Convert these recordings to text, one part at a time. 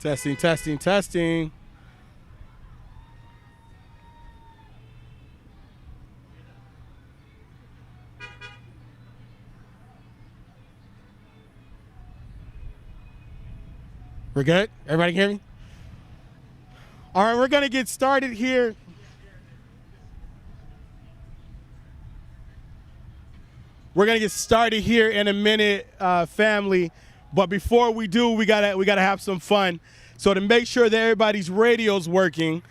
Testing, testing, testing. We're good? Everybody hear me? All right, we're going to get started here. We're going to get started here in a minute, family. But before we do, we gotta have some fun. So to make sure that everybody's radio's working,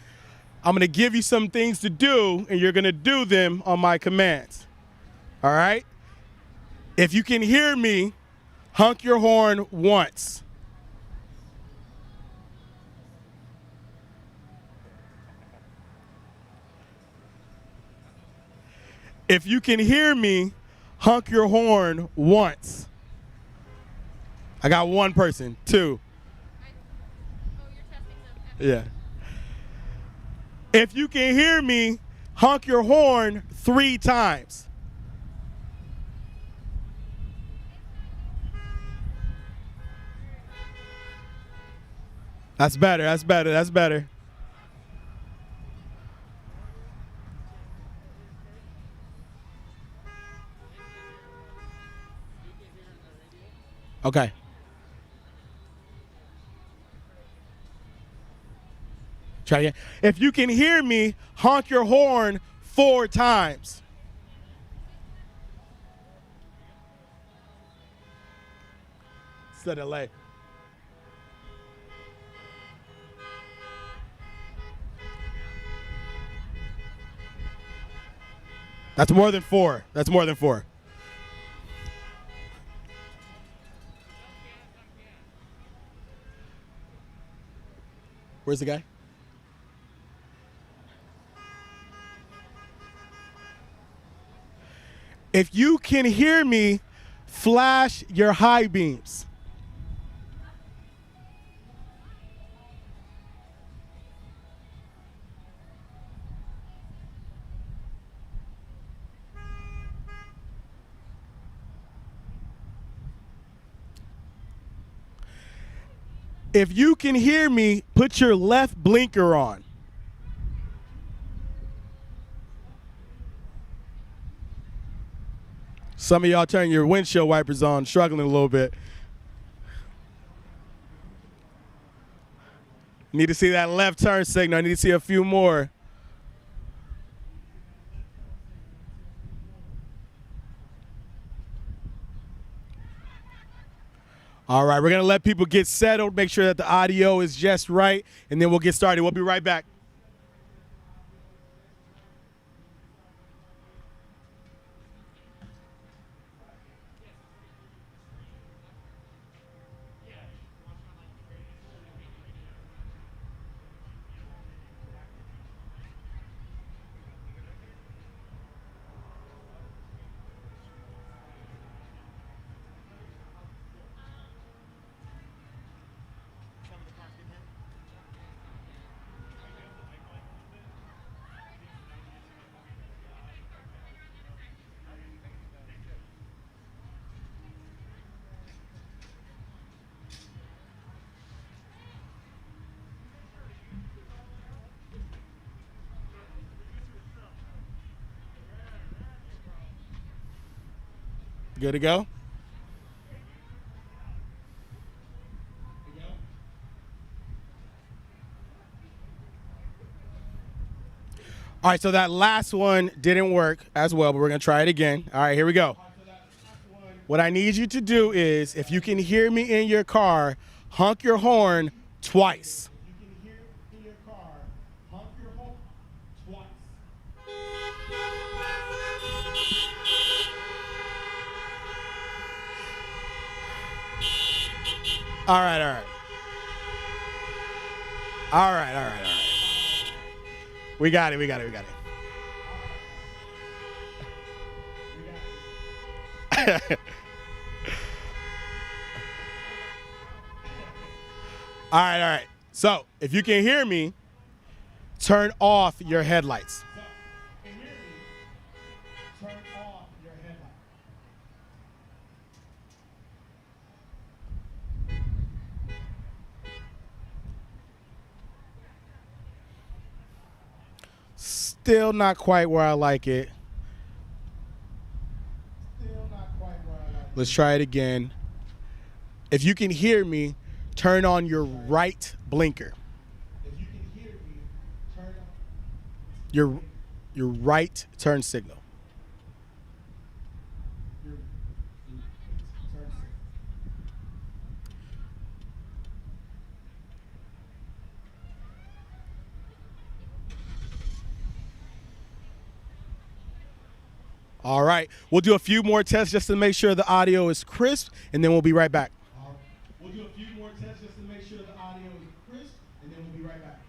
I'm going to give you some things to do, and you're going to do them on my commands. All right? If you can hear me, honk your horn once. If you can hear me, honk your horn once. I got one person. Two. You're testing them. Yeah. If you can hear me, honk your horn 3 times. That's better. That's better. That's better. Okay. Try again. If you can hear me, honk your horn 4 times. It's the delay. That's more than 4. That's more than 4. Where's the guy? If you can hear me, flash your high beams. If you can hear me, put your left blinker on. Some of y'all turn your windshield wipers on, struggling a little bit. Need to see that left turn signal. I need to see a few more. All right, we're going to let people get settled, make sure that the audio is just right, and then we'll get started. We'll be right back. Good to go? All right, so that last one didn't work as well, but we're going to try it again. All right, here we go. What I need you to do is, if you can hear me in your car, honk your horn twice. You can hear in your car, honk your horn twice. All right, all right. All right, all right, all right. We got it, we got it, we got it. All right, all right. So, if you can hear me, turn off your headlights. Still not quite where I like it. Let's try it again. If you can hear me, turn on your right blinker. If you can hear me, turn on your right turn signal. All right, we'll do a few more tests just to make sure the audio is crisp, and then we'll be right back. We'll do a few more tests just to make sure the audio is crisp, and then we'll be right back.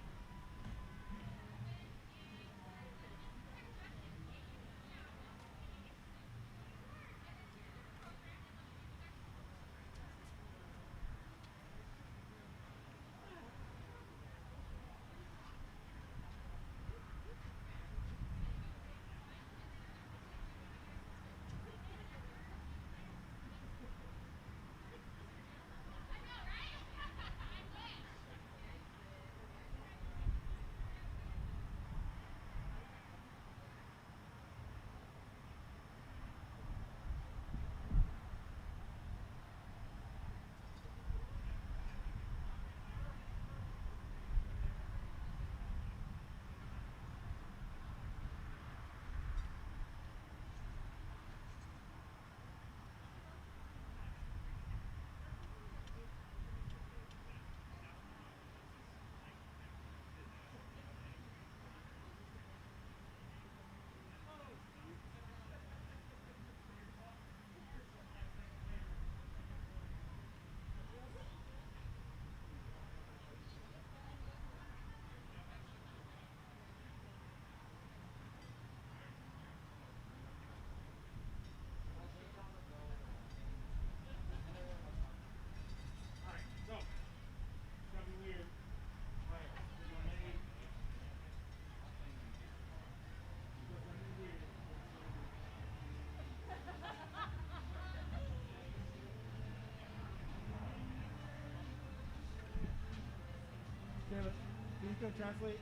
Can you translate?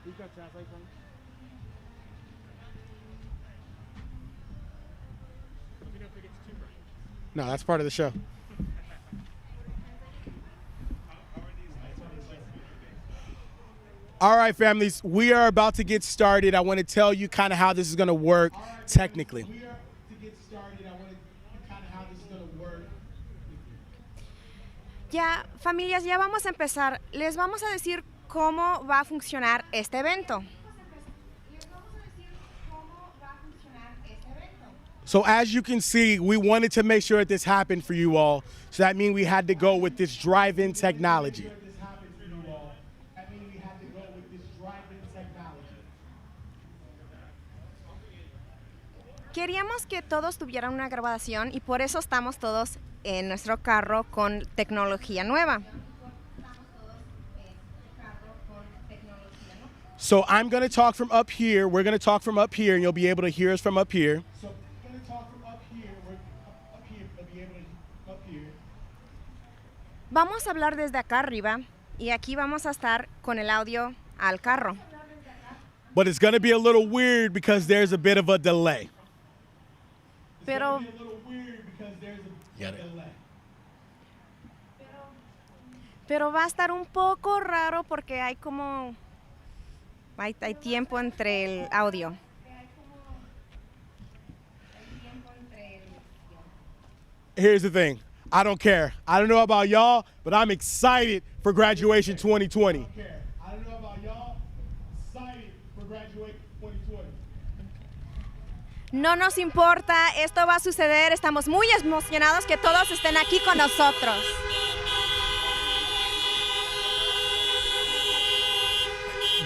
You can translate for me? Let me know if it gets too bright. No, that's part of the show. All right, families, we are about to get started. I want to tell you kind of how this is going to work technically. Ya, familias, ya vamos a empezar. Les vamos a decir cómo va a funcionar este evento. So as you can see, we wanted to make sure that this happened for you all. So that means we had to go with this drive-in technology. Queríamos que todos tuvieran una grabación y por eso estamos todos en nuestro carro con tecnología nueva. So I'm going to talk from up here. We're going to talk from up here, and you'll be able to hear us from up here. So I'm going to talk from up here. Up here, you'll be able to up here. Vamos a hablar desde acá arriba y aquí vamos a estar con el audio al carro. But it's going to be a little weird because there's a bit of a delay. Pero va a estar un poco raro porque hay tiempo entre el audio. Here's the thing. I don't care. I don't know about y'all, but I'm excited for graduation 2020. I don't know about y'all. Excited for graduation 2020. No nos importa, esto va a suceder, estamos muy emocionados que todos estén aquí con nosotros.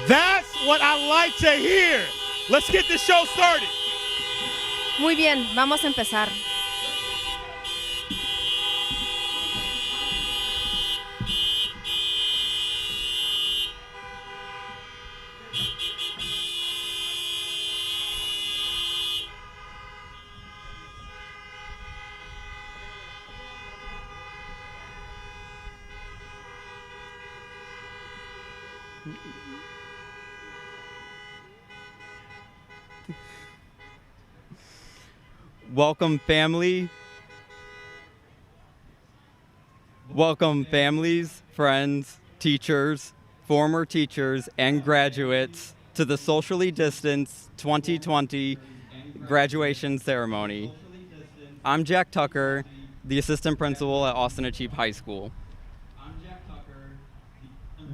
That's what I like to hear. Let's get the show started. Muy bien, vamos a empezar. Welcome, family. Welcome, families, friends, teachers, former teachers, and graduates to the socially distanced 2020 graduation ceremony. I'm Jack Tucker, the assistant principal at Austin Achieve High School.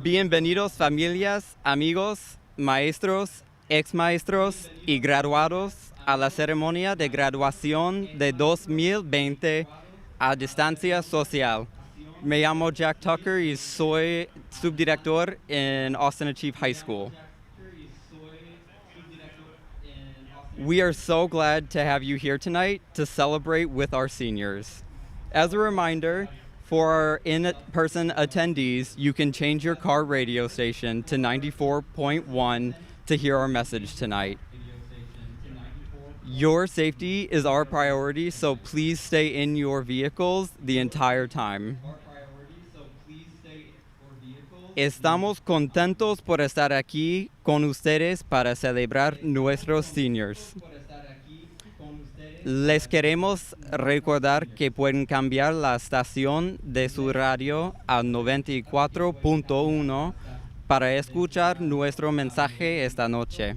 Bienvenidos, familias, amigos, maestros, ex-maestros y graduados a la ceremonia de graduación de 2020 a distancia social. Me llamo Jack Tucker y soy subdirector en Austin Achieve High School. We are so glad to have you here tonight to celebrate with our seniors. As a reminder, for our in-person attendees, you can change your car radio station to 94.1 to hear our message tonight. Your safety is our priority, so please stay in your vehicles the entire time. Estamos contentos por estar aquí con ustedes para celebrar nuestros seniors. Les queremos recordar que pueden cambiar la estación de su radio a 94.1 para escuchar nuestro mensaje esta noche.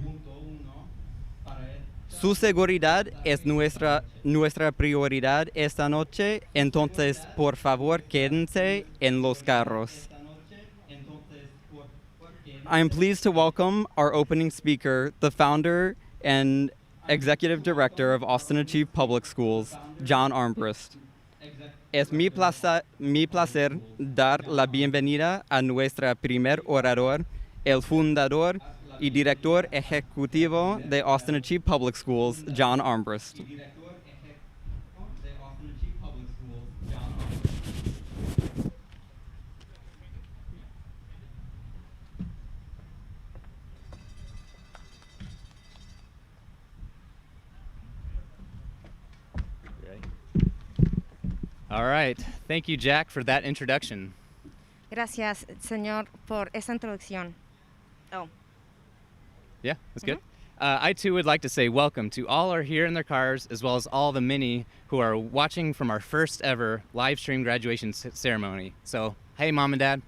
Su seguridad es nuestra prioridad esta noche, entonces por favor quédense en los carros. I am pleased to welcome our opening speaker, the founder and executive director of Austin Achieve Public Schools, John Armbrust. Es mi placer dar la bienvenida a nuestro primer orador, el fundador y director ejecutivo de Austin Achieve Public Schools, John Armbrust. All right. Thank you, Jack, for that introduction. Gracias, señor, por esa introducción. Oh. Yeah, that's good. I, too, would like to say welcome to all who are here in their cars, as well as all the many who are watching from our first ever live stream graduation ceremony. So, hey, Mom and Dad.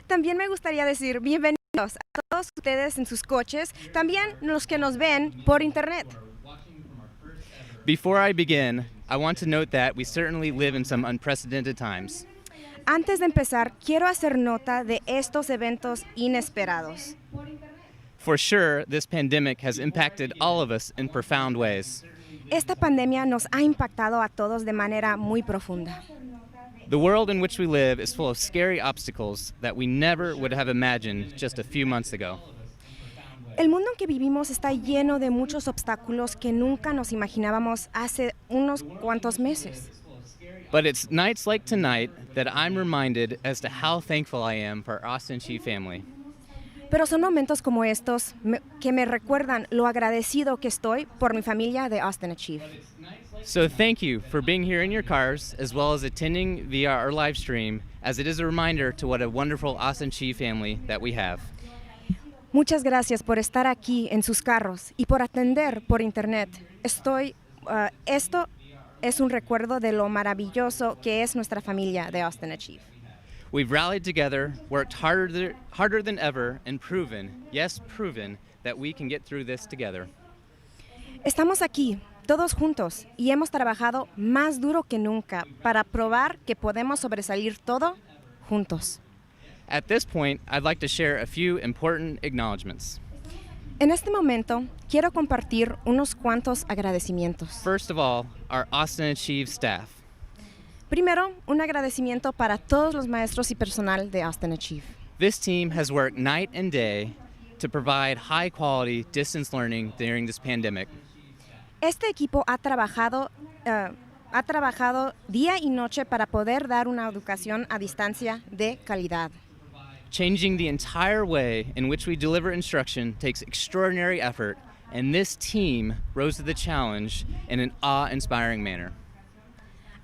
También me gustaría decir bienvenidos a todos ustedes en sus coches, también los que nos ven por internet. Before I begin, I want to note that we certainly live in some unprecedented times. Antes de empezar, quiero hacer nota de estos eventos inesperados. For sure, this pandemic has impacted all of us in profound ways. Esta pandemia nos ha impactado a todos de manera muy profunda. The world in which we live is full of scary obstacles that we never would have imagined just a few months ago. El mundo en que vivimos está lleno de muchos obstáculos que nunca nos imaginábamos hace unos cuantos meses. But it's nights like tonight that I'm reminded as to how thankful I am for our Austin Achieve family. Pero son momentos como estos que me recuerdan lo agradecido que estoy por mi familia de Austin Achieve. So thank you for being here in your cars, as well as attending via our live stream, as it is a reminder to what a wonderful Austin Achieve family that we have. Muchas gracias por estar aquí en sus carros y por atender por internet. Esto es un recuerdo de lo maravilloso que es nuestra familia de Austin Achieve. We've rallied together, worked harder than ever, and proven, yes, proven, that we can get through this together. Estamos aquí, todos juntos, y hemos trabajado más duro que nunca para probar que podemos sobresalir todo juntos. At this point, I'd like to share a few important acknowledgments. En este momento, quiero compartir unos cuantos agradecimientos. First of all, our Austin Achieve staff. Primero, un agradecimiento para todos los maestros y personal de Austin Achieve. This team has worked night and day to provide high-quality distance learning during this pandemic. Este equipo ha trabajado día y noche para poder dar una educación a distancia de calidad. Changing the entire way in which we deliver instruction takes extraordinary effort, and this team rose to the challenge in an awe-inspiring manner.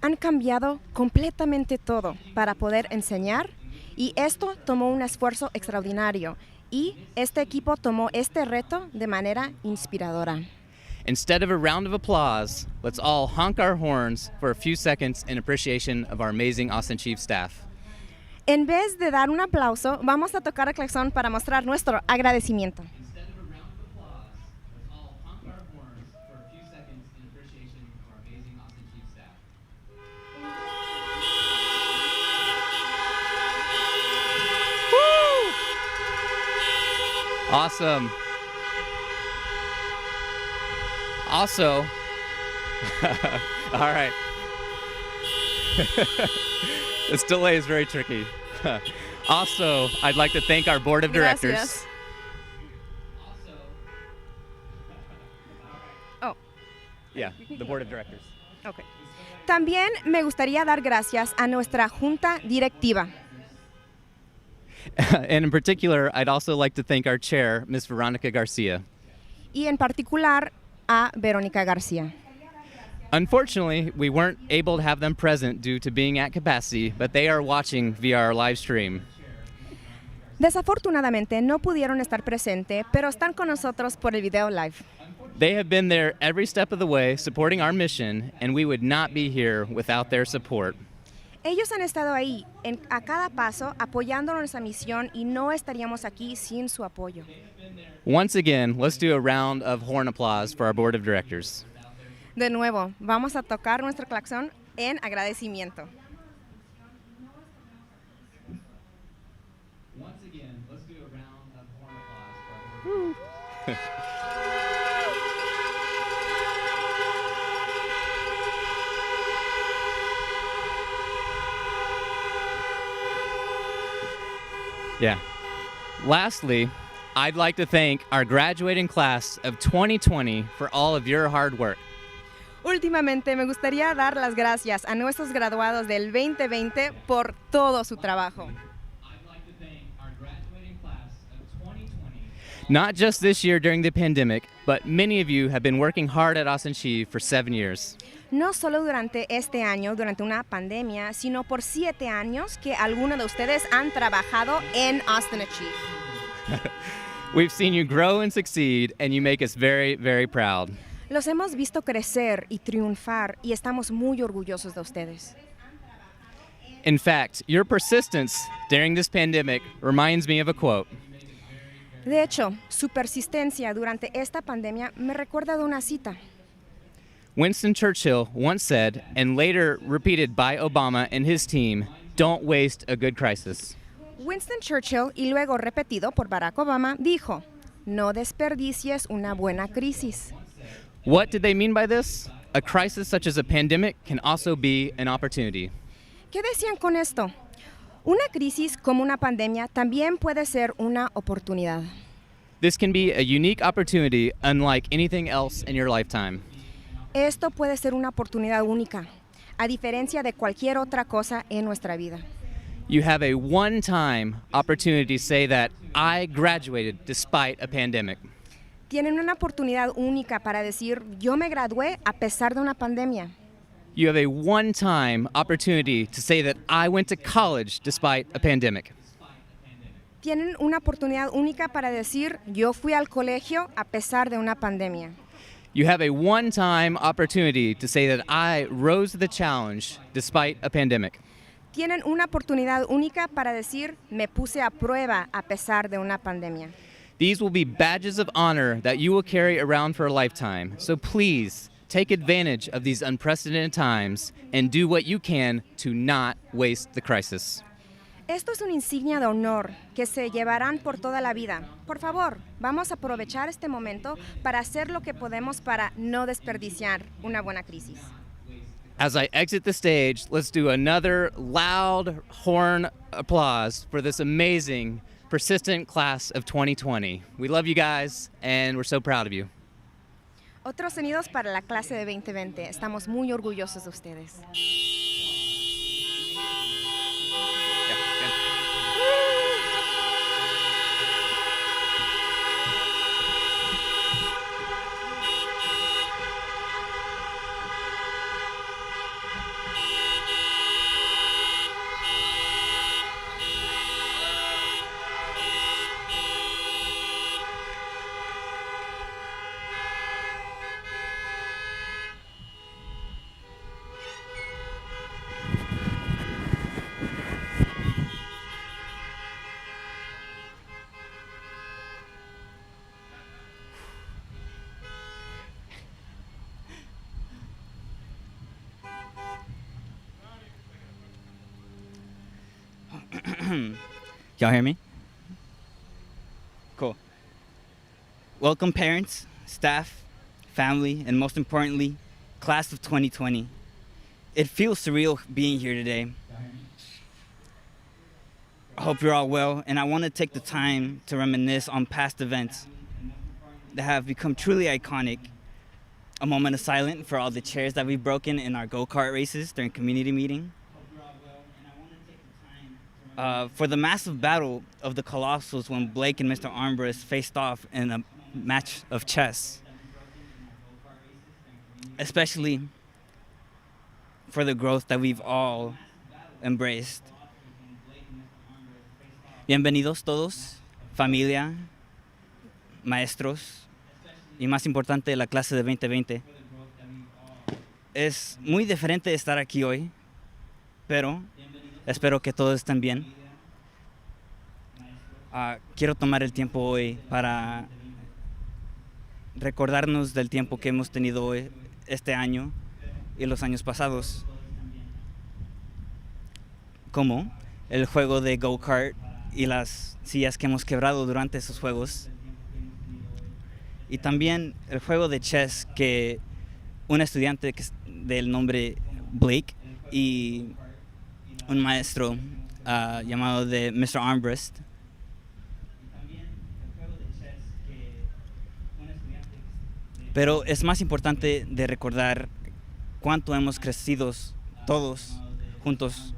Han cambiado completamente todo para poder enseñar, y esto tomó un esfuerzo extraordinario, y este equipo tomó este reto de manera inspiradora. Instead of a round of applause, let's all honk our horns for a few seconds in appreciation of our amazing Austin Chiefs staff. En vez de dar un aplauso, vamos a tocar el claxon para mostrar nuestro agradecimiento. Instead of a round of applause, let's all honk our horns for a few seconds in appreciation of our amazing Austin Chiefs staff. Woo! Awesome. Also, all right. This delay is very tricky. Also, I'd like to thank our board of directors. Gracias. Oh, Yeah, the board of directors. ok. También me gustaría dar gracias a nuestra junta directiva. And in particular, I'd also like to thank our chair, Ms. Veronica Garcia. Y en particular a Verónica García. Unfortunately, we weren't able to have them present due to being at capacity, but they are watching via our live stream. Desafortunadamente no pudieron estar presentes, pero están con nosotros por el video live. They have been there every step of the way supporting our mission, and we would not be here without their support. Ellos han estado ahí a cada paso apoyando nuestra misión y no estaríamos aquí sin su apoyo. Once again, let's do a round of horn applause for our board of directors. De nuevo, vamos a tocar nuestro claxon en agradecimiento. Once again, let's do a round of horn applause for our board of directors. Yeah. Lastly, I'd like to thank our graduating class of 2020 for all of your hard work. Últimamente me gustaría dar las gracias a nuestros graduados del 2020 por todo su trabajo. I'd like to thank our graduating class of 2020. Not just this year during the pandemic, but many of you have been working hard at Austin Chief for 7 years. No solo durante este año, durante una pandemia, sino por 7 años que algunos de ustedes han trabajado en Austin Achieve. We've seen you grow and succeed, and you make us very, very proud. Los hemos visto crecer y triunfar y estamos muy orgullosos de ustedes. In fact, your persistence during this pandemic reminds me of a quote. De hecho, su persistencia durante esta pandemia me recuerda de una cita. Winston Churchill once said, and later repeated by Obama and his team, "Don't waste a good crisis." Winston Churchill, y luego repetido por Barack Obama, dijo, no desperdicies una buena crisis. What did they mean by this? A crisis such as a pandemic can also be an opportunity. ¿Qué decían con esto? Una crisis como una pandemia también puede ser una oportunidad. This can be a unique opportunity unlike anything else in your lifetime. Esto puede ser una oportunidad única, a diferencia de cualquier otra cosa en nuestra vida. You have a one-time opportunity to say that I graduated despite a pandemic. Tienen una oportunidad única para decir, yo me gradué a pesar de una pandemia. You have a one-time opportunity to say that I went to college despite a pandemic. Tienen una oportunidad única para decir, yo fui al colegio a pesar de una pandemia. You have a one-time opportunity to say that I rose to the challenge despite a pandemic. Tienen una oportunidad única para decir, me puse a prueba a pesar de una pandemia. These will be badges of honor that you will carry around for a lifetime. So please take advantage of these unprecedented times and do what you can to not waste the crisis. Esto es una insignia de honor que se llevarán por toda la vida. Por favor, vamos a aprovechar este momento para hacer lo que podemos para no desperdiciar una buena crisis. As I exit the stage, let's do another loud horn applause for this amazing, persistent class of 2020. We love you guys, and we're so proud of you. Otros sonidos para la clase de 2020. Estamos muy orgullosos de ustedes. Y'all hear me? Cool. Welcome, parents, staff, family, and most importantly, class of 2020. It feels surreal being here today. I hope you're all well, and I want to take the time to reminisce on past events that have become truly iconic. A moment of silence for all the chairs that we've broken in our go-kart races during community meeting. For the massive battle of the Colossals when Blake and Mr. Armbrust faced off in a match of chess. Especially for the growth that we've all embraced. Bienvenidos todos, familia, maestros y más importante la clase de 2020. Es muy diferente estar aquí hoy, pero espero que todos estén bien. Quiero tomar el tiempo hoy para recordarnos del tiempo que hemos tenido hoy, este año y los años pasados. Como el juego de go-kart y las sillas que hemos quebrado durante esos juegos. Y también el juego de chess que un estudiante del nombre Blake y un maestro llamado de Mr. Armbrust. Pero es más importante de recordar cuánto hemos crecido todos juntos.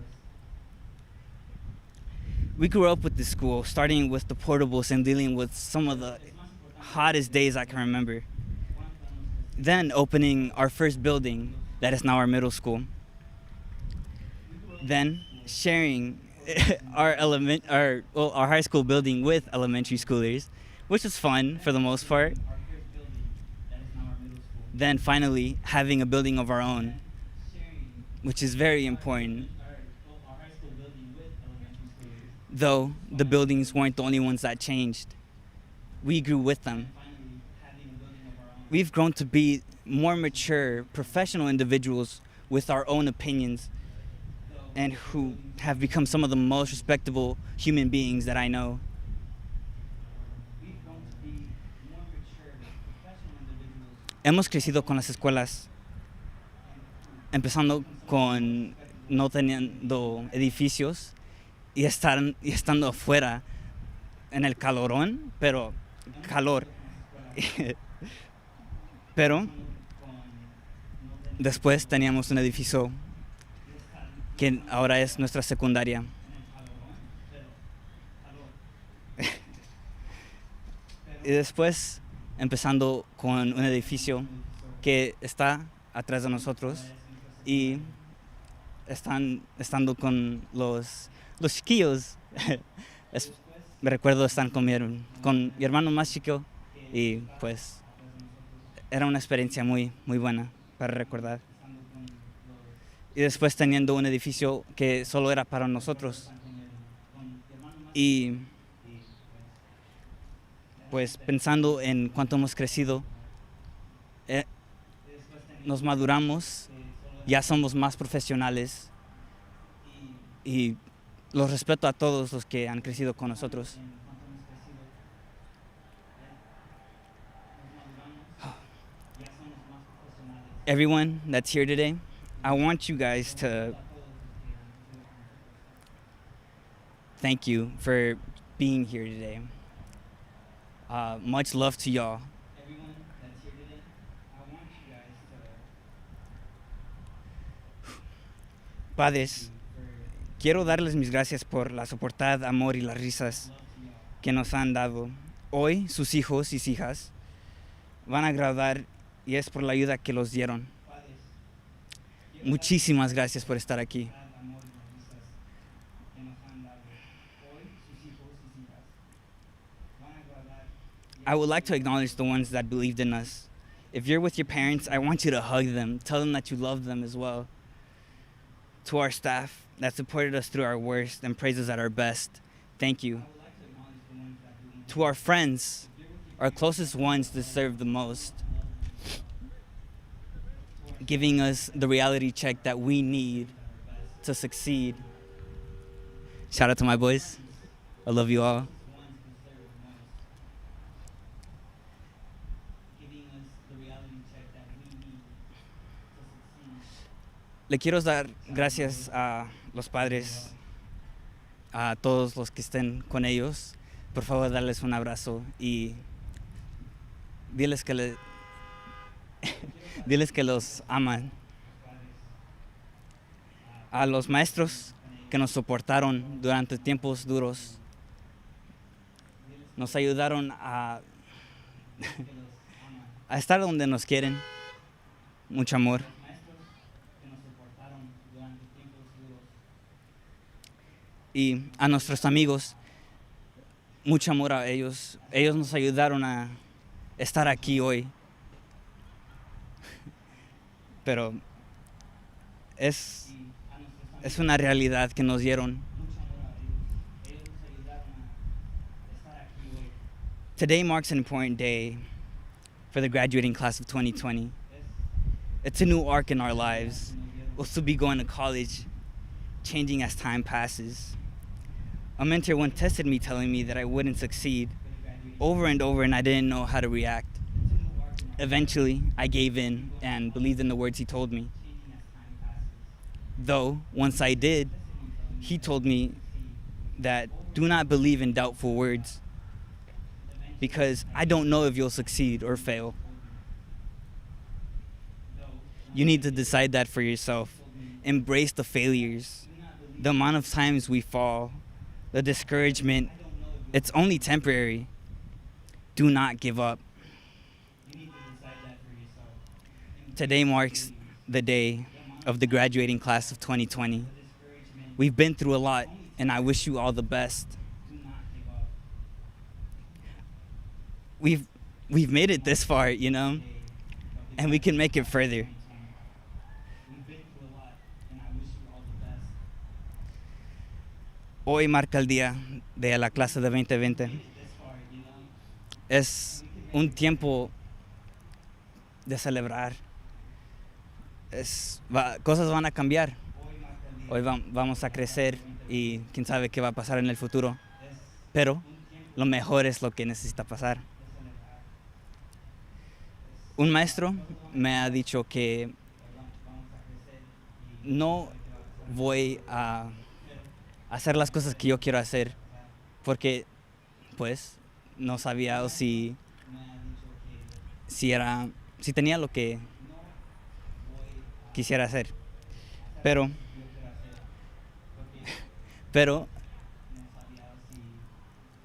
We grew up with this school, starting with the portables and dealing with some of the hottest days I can remember. Then opening our first building, that is now our middle school. Then sharing our high school building with elementary schoolers, which was fun for the most part. Then finally having a building of our own, which is very important. Though the buildings weren't the only ones that changed, we grew with them. We've grown to be more mature, professional individuals with our own opinions and who have become some of the most respectable human beings that I know. Hemos crecido con las escuelas, empezando con no teniendo edificios y estando afuera en el calorón, pero calor. Pero después teníamos un edificio que ahora es nuestra secundaria. Y después empezando con un edificio que está atrás de nosotros y estando con los chiquillos. Me recuerdo estar con mi hermano más chico y pues era una experiencia muy, muy buena para recordar. Y después teniendo un edificio que solo era para nosotros. Y pues pensando en cuánto hemos crecido, nos maduramos, ya somos más profesionales y los respeto a todos los que han crecido con nosotros. Everyone that's here today, I want you guys to thank you for being here today. Much love to y'all. Padres, quiero darles mis gracias por la soportad, amor y las risas que nos han dado. Hoy sus hijos y hijas van a graduar y es por la ayuda que los dieron. Muchísimas gracias por estar aquí. I would like to acknowledge the ones that believed in us. If you're with your parents, I want you to hug them. Tell them that you love them as well. To our staff that supported us through our worst and praised us at our best, thank you. To our friends, our closest ones deserve the most, giving us the reality check that we need to succeed. Shout out to my boys. I love you all. Le quiero dar gracias a los padres, a todos los que estén con ellos. Por favor, darles un abrazo y diles que diles que los aman. A los maestros que nos soportaron durante tiempos duros, nos ayudaron a estar donde nos quieren. Mucho amor. Y a nuestros amigos, mucho amor a ellos. Ellos nos ayudaron a estar aquí hoy. Pero es una realidad que nos dieron. Today marks an important day for the graduating class of 2020. It's a new arc in our lives. We'll still be going to college, changing as time passes. A mentor once tested me, telling me that I wouldn't succeed over and over, and I didn't know how to react. Eventually, I gave in and believed in the words he told me. Though, once I did, he told me that do not believe in doubtful words, because I don't know if you'll succeed or fail. You need to decide that for yourself. Embrace the failures, the amount of times we fall, the discouragement. It's only temporary. Do not give up. Today marks the day of the graduating class of 2020. We've been through a lot, and I wish you all the best. We've made it this far, you know, and we can make it further. Hoy marca el día de la clase de 2020. Es un tiempo de celebrar. Cosas van a cambiar. Hoy vamos a crecer y quién sabe qué va a pasar en el futuro. Pero lo mejor es lo que necesita pasar. Un maestro me ha dicho que no voy a hacer las cosas que yo quiero hacer porque pues no sabía si tenía lo que quisiera hacer. Pero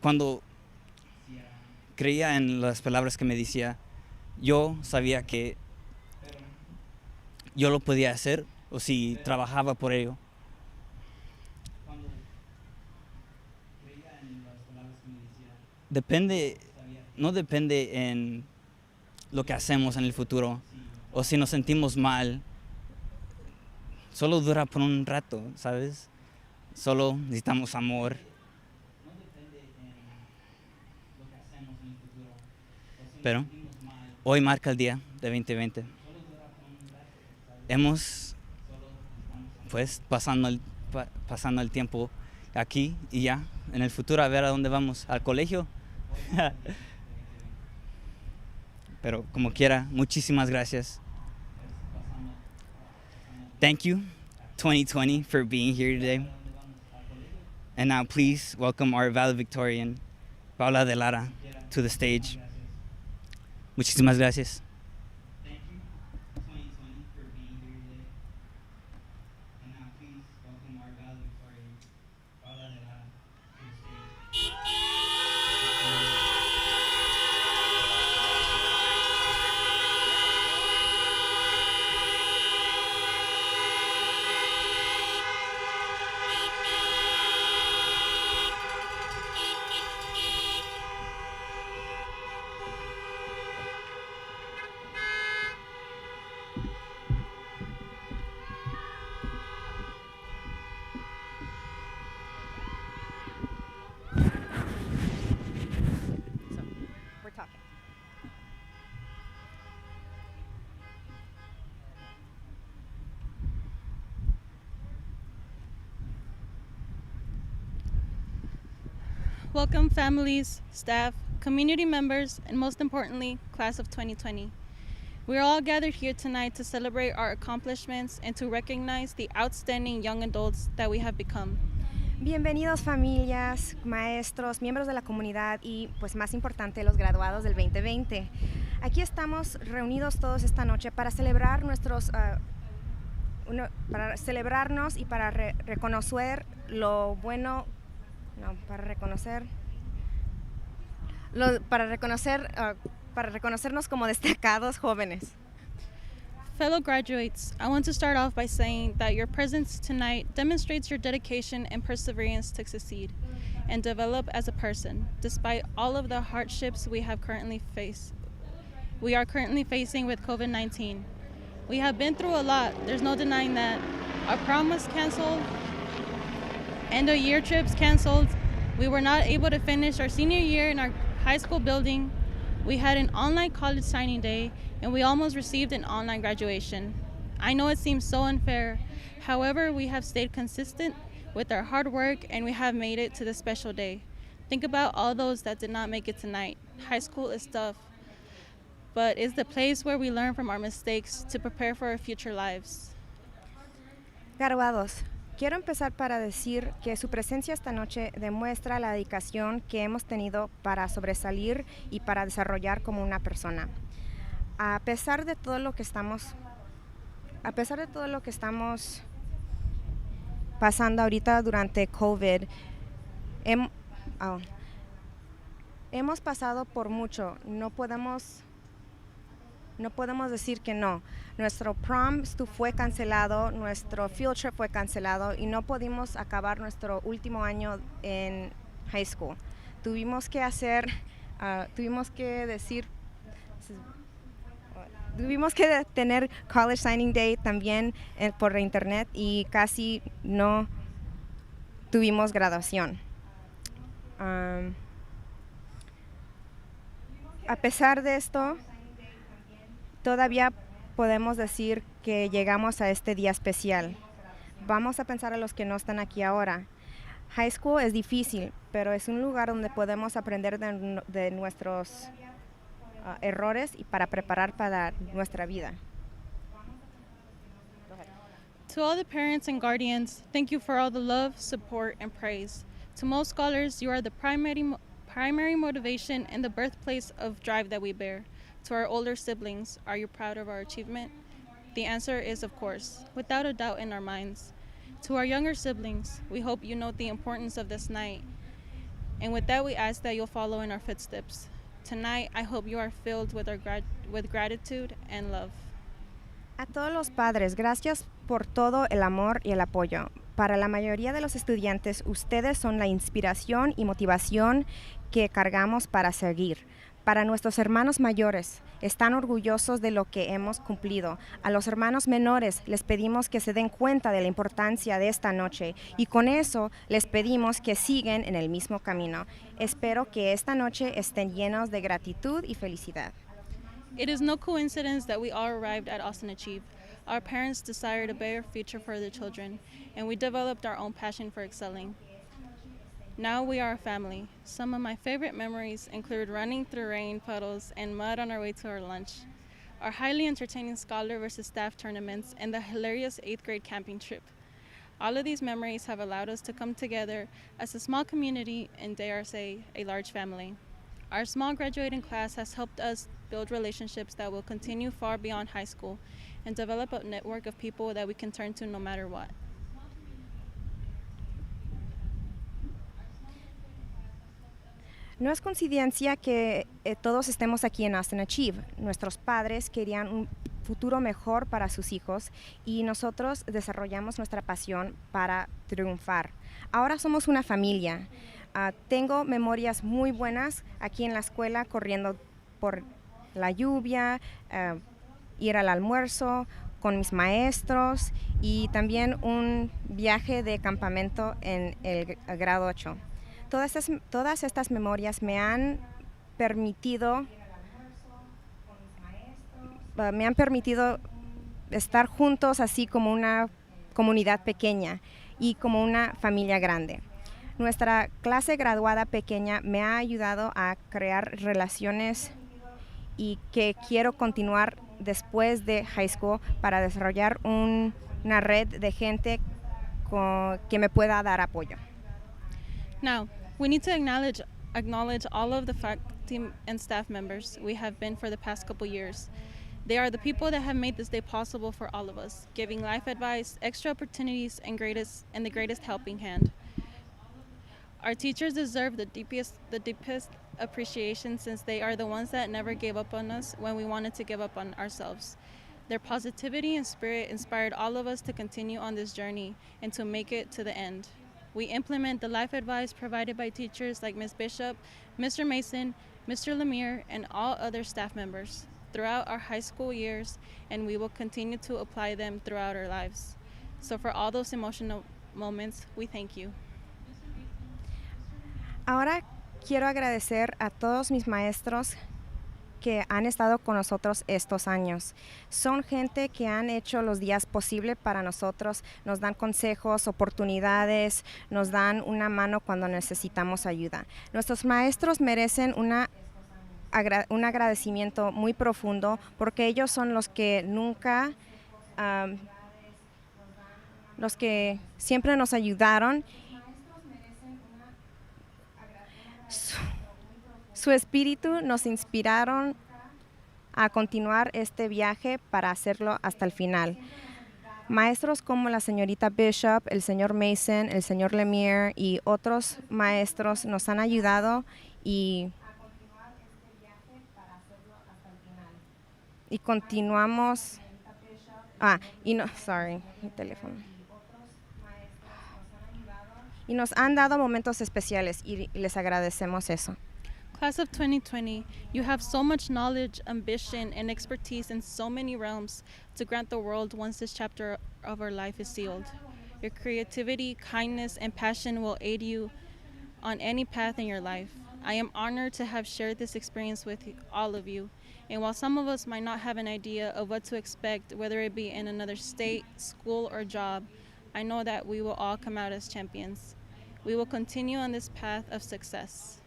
cuando creía en las palabras que me decía, yo sabía que yo lo podía hacer o si trabajaba por ello. No depende en lo que hacemos en el futuro o si nos sentimos mal. Solo dura por un rato, ¿sabes? Solo necesitamos amor. Pero hoy marca el día de 2020. Hemos, pues, pasando el tiempo aquí y ya, en el futuro a ver a dónde vamos, al colegio. Pero como quiera, muchísimas gracias. Thank you, 2020, for being here today. And now please welcome our valedictorian, Paula de Lara, to the stage. Muchísimas gracias. Welcome families, staff, community members, and most importantly, class of 2020. We are all gathered here tonight to celebrate our accomplishments and to recognize the outstanding young adults that we have become. Bienvenidos familias, maestros, miembros de la comunidad y, pues más importante, los graduados del 2020. Aquí estamos reunidos todos esta noche para celebrar para celebrarnos y para reconocer lo bueno, para reconocernos como destacados jóvenes. Fellow graduates, I want to start off by saying that your presence tonight demonstrates your dedication and perseverance to succeed and develop as a person, despite all of the hardships we are currently facing with COVID-19. We have been through a lot, there's no denying that. Our prom was canceled, end of year trips canceled. We were not able to finish our senior year in our high school building. We had an online college signing day, and we almost received an online graduation. I know it seems so unfair. However, we have stayed consistent with our hard work, and we have made it to this special day. Think about all those that did not make it tonight. High school is tough, but it's the place where we learn from our mistakes to prepare for our future lives. Graduados, quiero empezar para decir que su presencia esta noche demuestra la dedicación que hemos tenido para sobresalir y para desarrollar como una persona. A pesar de todo lo que estamos pasando ahorita durante COVID, hemos pasado por mucho. No podemos decir que no. Nuestro prom fue cancelado, nuestro field trip fue cancelado y no pudimos acabar nuestro último año en high school. Tuvimos que tener college signing day también por internet y casi no tuvimos graduación. A pesar de esto, todavía podemos decir que llegamos a este día especial. Vamos a pensar a los que no están aquí ahora. High school es difícil, pero es un lugar donde podemos aprender de nuestros errores y para preparar para nuestra vida. To all the parents and guardians, thank you for all the love, support, and praise. To most scholars, you are the primary motivation and the birthplace of drive that we bear. To our older siblings, are you proud of our achievement? The answer is of course, without a doubt in our minds. To our younger siblings, we hope you note the importance of this night. And with that, we ask that you'll follow in our footsteps. Tonight, I hope you are filled with gratitude and love. A todos los padres, gracias por todo el amor y el apoyo. Para la mayoría de los estudiantes, ustedes son la inspiración y motivación que cargamos para seguir. Para nuestros hermanos mayores, están orgullosos de lo que hemos cumplido. A los hermanos menores les pedimos que se den cuenta de la importancia de esta noche y con eso les pedimos que sigan en el mismo camino. Espero que esta noche estén llenos de gratitud y felicidad. It is no coincidence that we all arrived at Austin Achieve. Our parents desired a better future for their children, and we developed our own passion for excelling. Now we are a family. Some of my favorite memories include running through rain puddles and mud on our way to our lunch, our highly entertaining scholar versus staff tournaments, and the hilarious 8th grade camping trip. All of these memories have allowed us to come together as a small community and, dare I say, a large family. Our small graduating class has helped us build relationships that will continue far beyond high school and develop a network of people that we can turn to no matter what. No es coincidencia que todos estemos aquí en Austin Achieve. Nuestros padres querían un futuro mejor para sus hijos y nosotros desarrollamos nuestra pasión para triunfar. Ahora somos una familia. Tengo memorias muy buenas aquí en la escuela corriendo por la lluvia, ir al almuerzo con mis maestros y también un viaje de campamento en el grado 8. Todas estas memorias me han permitido estar juntos así como una comunidad pequeña y como una familia grande. Nuestra clase graduada pequeña me ha ayudado a crear relaciones y que quiero continuar después de high school para desarrollar una red de gente que me pueda dar apoyo. Now, we need to acknowledge all of the faculty and staff members we have been for the past couple years. They are the people that have made this day possible for all of us, giving life advice, extra opportunities, and the greatest helping hand. Our teachers deserve the deepest appreciation since they are the ones that never gave up on us when we wanted to give up on ourselves. Their positivity and spirit inspired all of us to continue on this journey and to make it to the end. We implement the life advice provided by teachers like Ms. Bishop, Mr. Mason, Mr. Lemire, and all other staff members throughout our high school years, and we will continue to apply them throughout our lives. So for all those emotional moments, we thank you. Ahora quiero agradecer a todos mis maestros que han estado con nosotros estos años. Son gente que han hecho los días posibles para nosotros, nos dan consejos, oportunidades, nos dan una mano cuando necesitamos ayuda. Nuestros maestros merecen un agradecimiento muy profundo porque ellos son los que los que siempre nos ayudaron. Su espíritu nos inspiraron a continuar este viaje para hacerlo hasta el final. Maestros como la señorita Bishop, el señor Mason, el señor Lemire y otros maestros nos han ayudado y continuamos. Mi teléfono. Y nos han dado momentos especiales y les agradecemos eso. Class of 2020, you have so much knowledge, ambition, and expertise in so many realms to grant the world once this chapter of our life is sealed. Your creativity, kindness, and passion will aid you on any path in your life. I am honored to have shared this experience with all of you. And while some of us might not have an idea of what to expect, whether it be in another state, school, or job, I know that we will all come out as champions. We will continue on this path of success.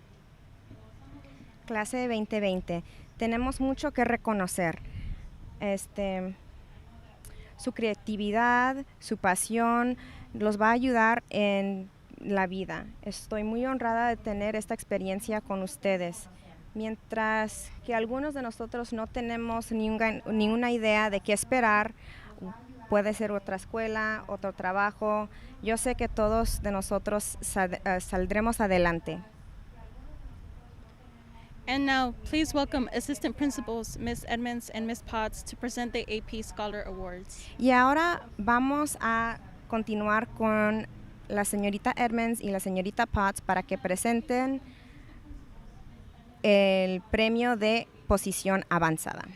Clase de 2020, tenemos mucho que reconocer. Su creatividad, su pasión, los va a ayudar en la vida. Estoy muy honrada de tener esta experiencia con ustedes. Mientras que algunos de nosotros no tenemos ninguna idea de qué esperar, puede ser otra escuela, otro trabajo. Yo sé que todos de nosotros saldremos adelante. And now, please welcome Assistant Principals Ms. Edmonds and Ms. Potts to present the AP Scholar Awards. Y ahora vamos a continuar con la señorita Edmonds y la señorita Potts para que presenten el premio de posición avanzada.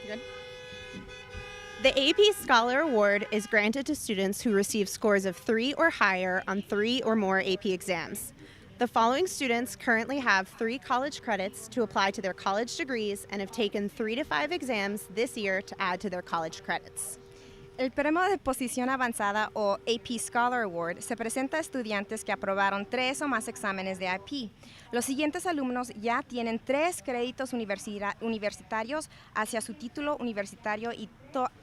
Good. The AP Scholar Award is granted to students who receive scores of 3 or higher on 3 or more AP exams. The following students currently have 3 college credits to apply to their college degrees and have taken 3 to 5 exams this year to add to their college credits. El premio de posición avanzada o AP Scholar Award se presenta a estudiantes que aprobaron 3 o más exámenes de AP. Los siguientes alumnos ya tienen 3 créditos universitarios hacia su título universitario y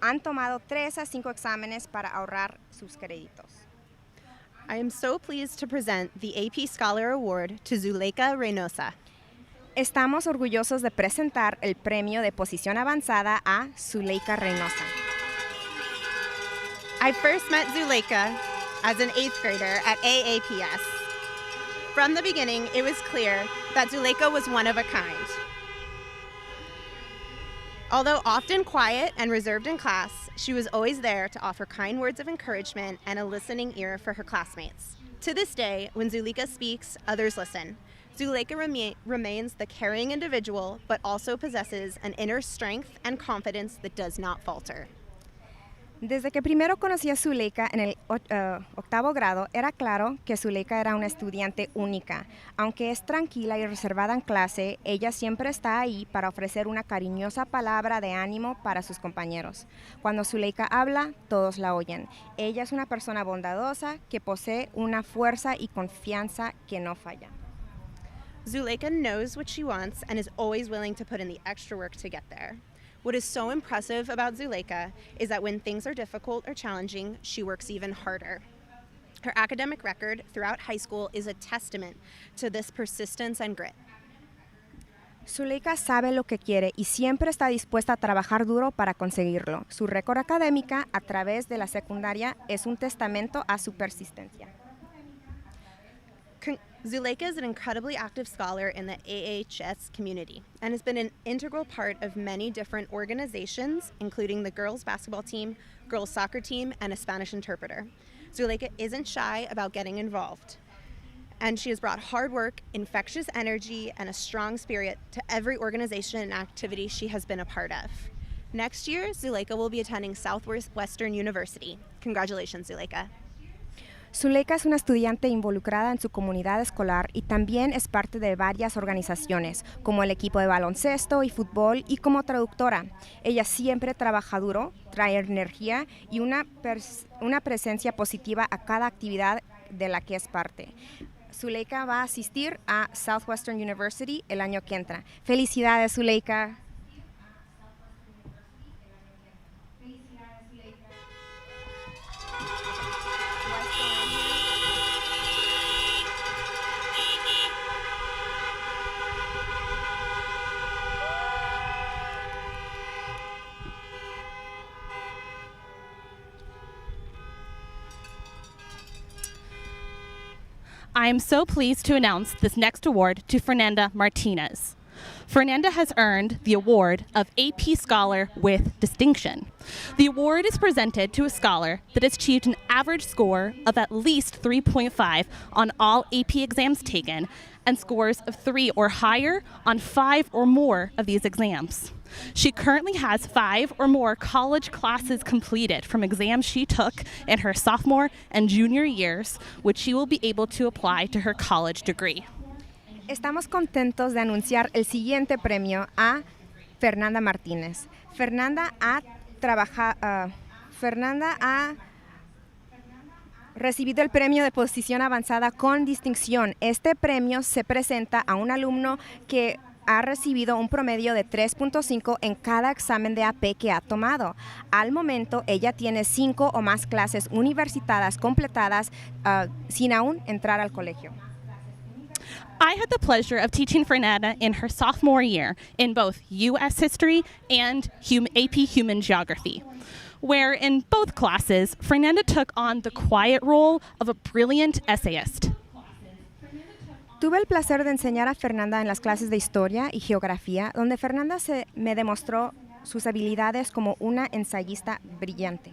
han tomado 3 a 5 exámenes para ahorrar sus créditos. I am so pleased to present the AP Scholar Award to Zuleika Reynosa. Estamos orgullosos de presentar el premio de posición avanzada a Zuleika Reynosa. I first met Zuleika as an 8th grader at AAPS. From the beginning, it was clear that Zuleika was one of a kind. Although often quiet and reserved in class, she was always there to offer kind words of encouragement and a listening ear for her classmates. To this day, when Zuleika speaks, others listen. Zuleika remains the caring individual, but also possesses an inner strength and confidence that does not falter. Desde que primero conocí a Zuleika en el octavo grado, era claro que Zuleika era una estudiante única. Aunque es tranquila y reservada en clase, ella siempre está ahí para ofrecer una cariñosa palabra de ánimo para sus compañeros. Cuando Zuleika habla, todos la oyen. Ella es una persona bondadosa que posee una fuerza y confianza que no falla. Zuleika knows what she wants and is always willing to put in the extra work to get there. What is so impressive about Zuleika is that when things are difficult or challenging, she works even harder. Her academic record throughout high school is a testament to this persistence and grit. Zuleika sabe lo que quiere y siempre está dispuesta a trabajar duro para conseguirlo. Su récord académica a través de la secundaria es un testamento a su persistencia. Zuleika is an incredibly active scholar in the AAPS community and has been an integral part of many different organizations, including the girls basketball team, girls soccer team, and a Spanish interpreter. Zuleika isn't shy about getting involved, and she has brought hard work, infectious energy, and a strong spirit to every organization and activity she has been a part of. Next year, Zuleika will be attending Southwestern University. Congratulations, Zuleika. Zuleika es una estudiante involucrada en su comunidad escolar y también es parte de varias organizaciones, como el equipo de baloncesto y fútbol y como traductora. Ella siempre trabaja duro, trae energía y una presencia positiva a cada actividad de la que es parte. Zuleika va a asistir a Southwestern University el año que entra. ¡Felicidades, Zuleika! I am so pleased to announce this next award to Fernanda Martinez. Fernanda has earned the award of AP Scholar with Distinction. The award is presented to a scholar that has achieved an average score of at least 3.5 on all AP exams taken and scores of 3 or higher on 5 or more of these exams. She currently has 5 or more college classes completed from exams she took in her sophomore and junior years, which she will be able to apply to her college degree. Estamos contentos de anunciar el siguiente premio a Fernanda Martínez. Fernanda ha recibido el premio de posición avanzada con distinción. Este premio se presenta a un alumno que ha recibido un promedio de 3.5 en cada examen de AP que ha tomado. Al momento, ella tiene 5 o más clases universitarias completadas sin aún entrar al colegio. I had the pleasure of teaching Fernanda in her sophomore year in both U.S. history and AP Human Geography, where in both classes, Fernanda took on the quiet role of a brilliant essayist. Tuve el placer de enseñar a Fernanda en las clases de historia y geografía, donde Fernanda me demostró sus habilidades como una ensayista brillante.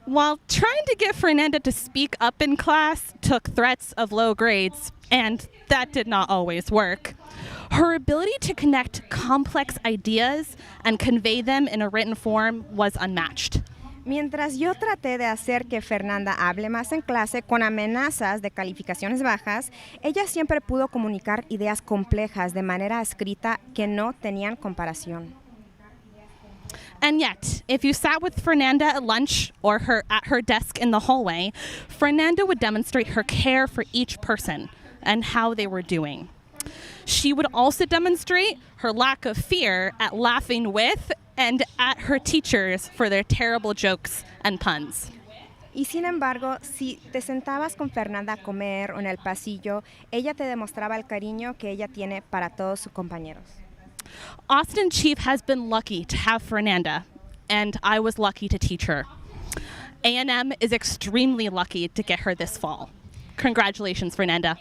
While trying to get Fernanda to speak up in class took threats of low grades, and that did not always work, her ability to connect complex ideas and convey them in a written form was unmatched. Mientras yo traté de hacer que Fernanda hable más en clase con amenazas de calificaciones bajas, ella siempre pudo comunicar ideas complejas de manera escrita que no tenían comparación. And yet, if you sat with Fernanda at lunch or at her desk in the hallway, Fernanda would demonstrate her care for each person and how they were doing. She would also demonstrate her lack of fear at laughing with and at her teachers for their terrible jokes and puns. Y sin embargo, si te sentabas con Fernanda a comer o en el pasillo, ella te demostraba el cariño que ella tiene para todos sus compañeros. Austin Chief has been lucky to have Fernanda, and I was lucky to teach her. A&M is extremely lucky to get her this fall. Congratulations, Fernanda.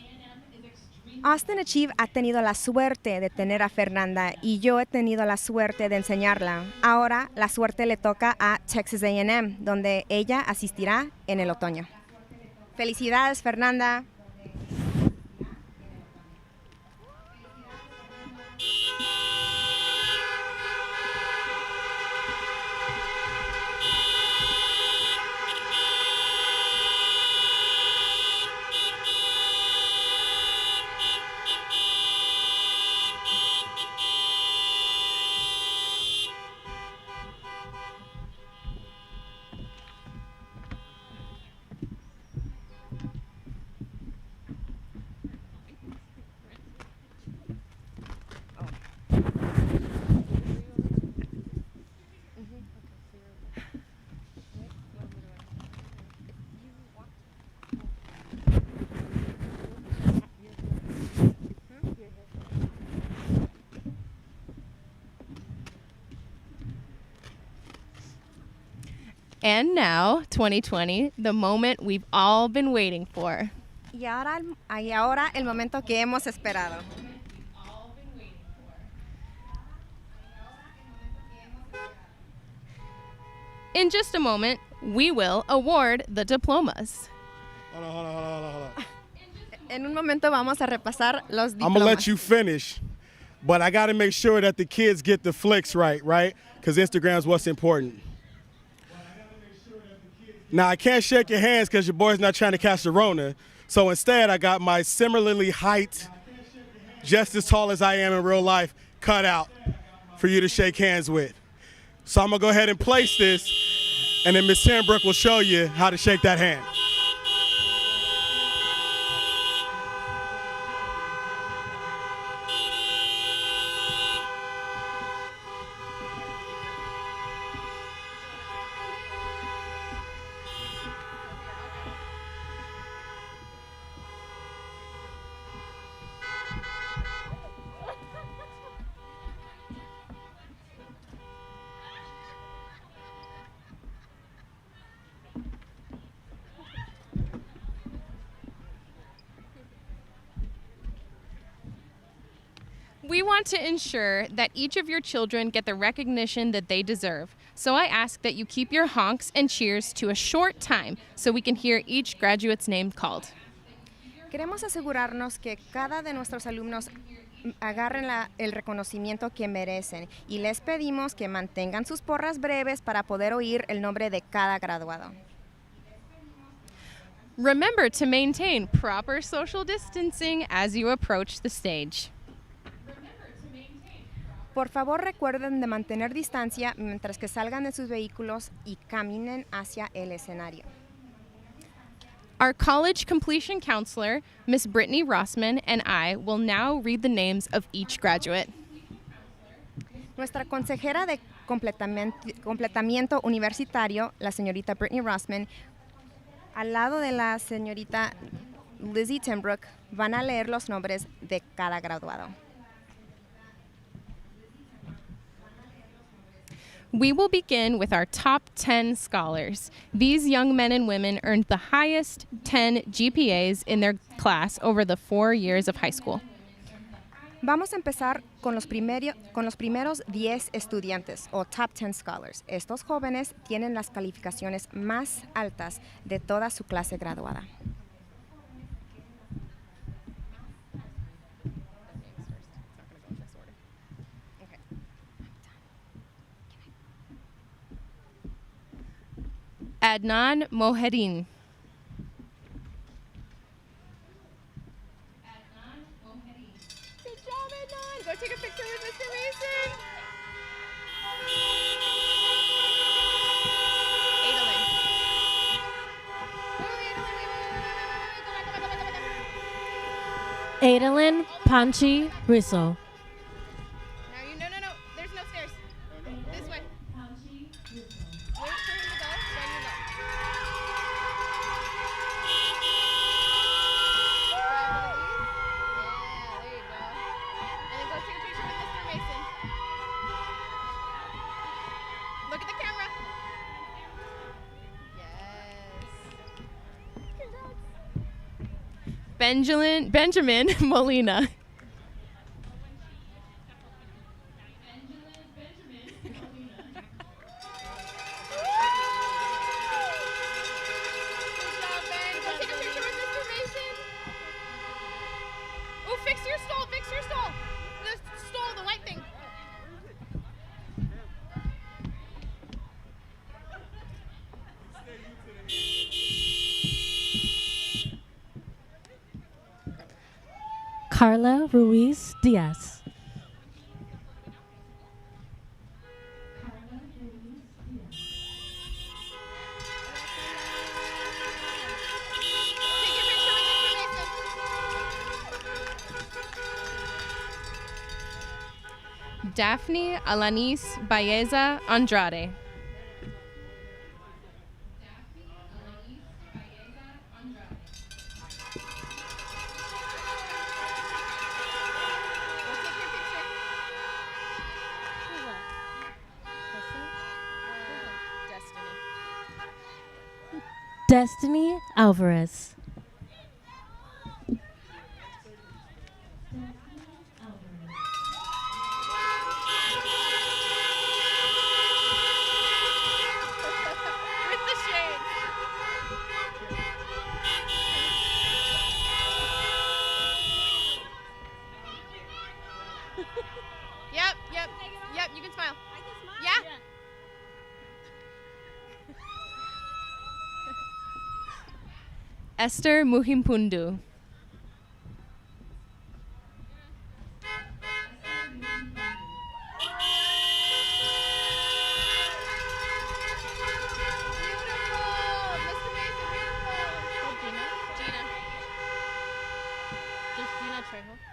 Austin Achieve ha tenido la suerte de tener a Fernanda y yo he tenido la suerte de enseñarla. Ahora la suerte le toca a Texas A&M, donde ella asistirá en el otoño. Felicidades, Fernanda. And now, 2020, the moment we've all been waiting for. Y ahora el momento que hemos esperado. In just a moment, we will award the diplomas. Hold on. En un momento vamos a repasar los diplomas. I'm going to let you finish, but I got to make sure that the kids get the flicks right? Because Instagram's what's important. Now, I can't shake your hands because your boy's not trying to catch the Rona. So instead, I got my similarly height, just as tall as I am in real life, cut out for you to shake hands with. So I'm going to go ahead and place this, and then Miss Sandbrook will show you how to shake that hand. We want to ensure that each of your children get the recognition that they deserve. So I ask that you keep your honks and cheers to a short time so we can hear each graduate's name called. Queremos asegurarnos que cada de nuestros alumnos agarren el reconocimiento que merecen y les pedimos que mantengan sus porras breves para poder oír el nombre de cada graduado. Remember to maintain proper social distancing as you approach the stage. Por favor, recuerden de mantener distancia mientras que salgan de sus vehículos y caminen hacia el escenario. Our college completion counselor, Miss Brittany Rossman, and I will now read the names of each graduate. Nuestra consejera de completamiento universitario, la señorita Brittany Rossman, al lado de la señorita Lizzie Timbrook, van a leer los nombres de cada graduado. We will begin with our top 10 scholars. These young men and women earned the highest 10 GPAs in their class over the 4 years of high school. Vamos a empezar con los primeros 10 estudiantes o top 10 scholars. Estos jóvenes tienen las calificaciones más altas de toda su clase graduada. Adnan Mohedin. Good job, Adnan. Go take a picture with Mr. Mason. Adalyn Panchi Rizzo. No. There's no stairs. This way. Wait for him to go. Then you go. Yeah, there you go. And then go take a picture with Mr. Mason. Look at the camera. Yes. Benjamin Molina. Oh, fix your stall, fix your stall. The stall, the white thing. Carla Ruiz Diaz. Daphne Alanis Baeza Andrade. Destiny Alvarez. With the shades. Yep, you can smile. I can smile? Yeah. Esther Muhimpundu.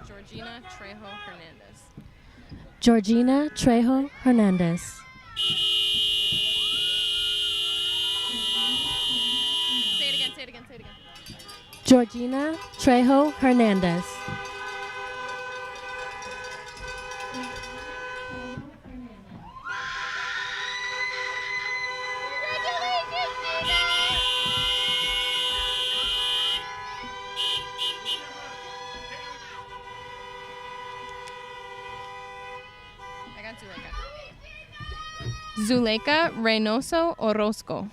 Georgina Trejo Hernandez. Georgina Trejo Hernandez. Say it again, say it again, say it again. Georgina Trejo Hernandez. I got Zuleika. Zuleika Reynoso Orozco.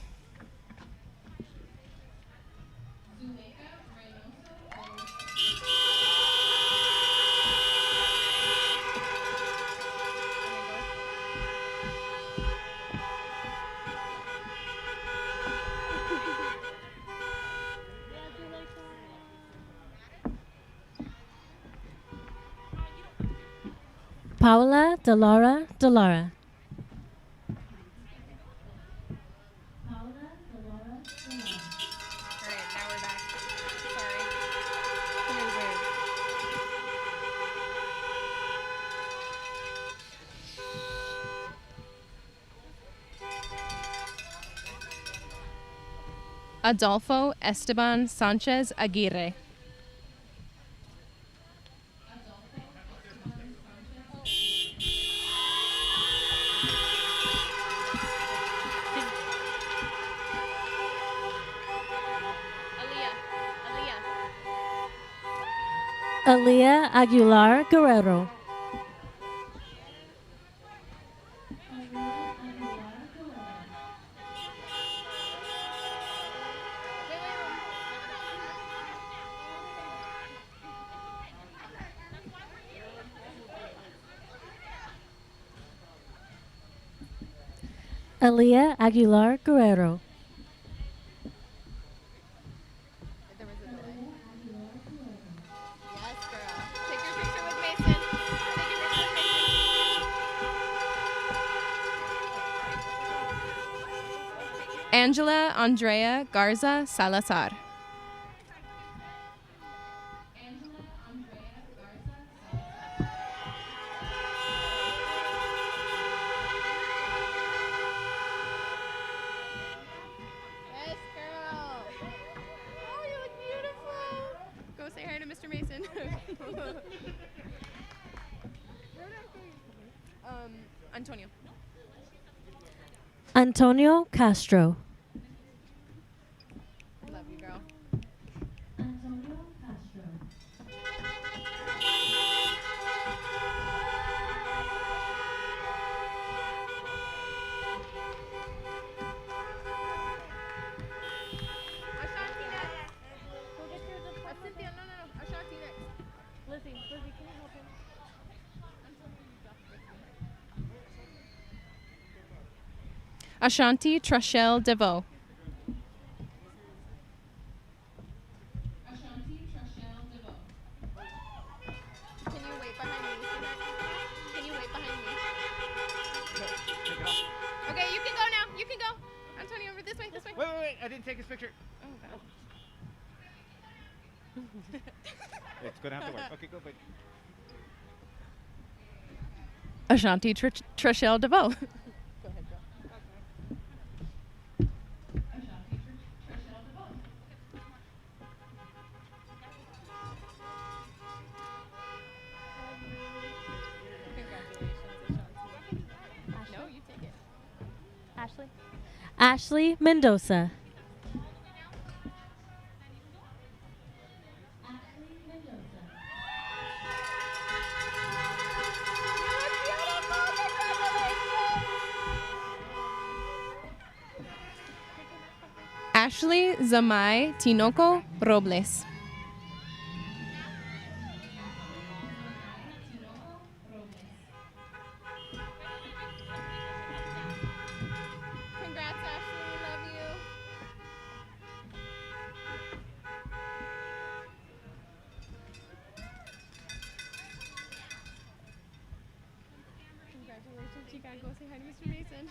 Paula Delara Delara. Alright, now we're back. Sorry. Adolfo Esteban Sanchez Aguirre. Aaliyah Aguilar Guerrero. Aaliyah Aguilar Guerrero. There was a delay. Yes, girl. Take your picture with Mason. Take your picture with Mason. Angela Andrea Garza Salazar. Yes, girl. Oh, you look beautiful. Go say hi to Mr. Mason. Antonio. Antonio Castro. Love you, girl. Antonio Castro. Ashanti Trachelle DeVoe. Can you wait behind me? Can you wait behind me? Okay, you can go now. You can go. Antonio, over this way. This way. Wait. I didn't take his picture. Oh, God. It's going to have to work. Okay, go, wait. Ashanti Trachelle DeVoe. Go ahead, go. No, you take it. Ashley. Ashley Mendoza. Ashley Zamai Tinoco Robles. Congrats, Ashley. Love you. Congratulations. You gotta go say hi to Mr. Mason.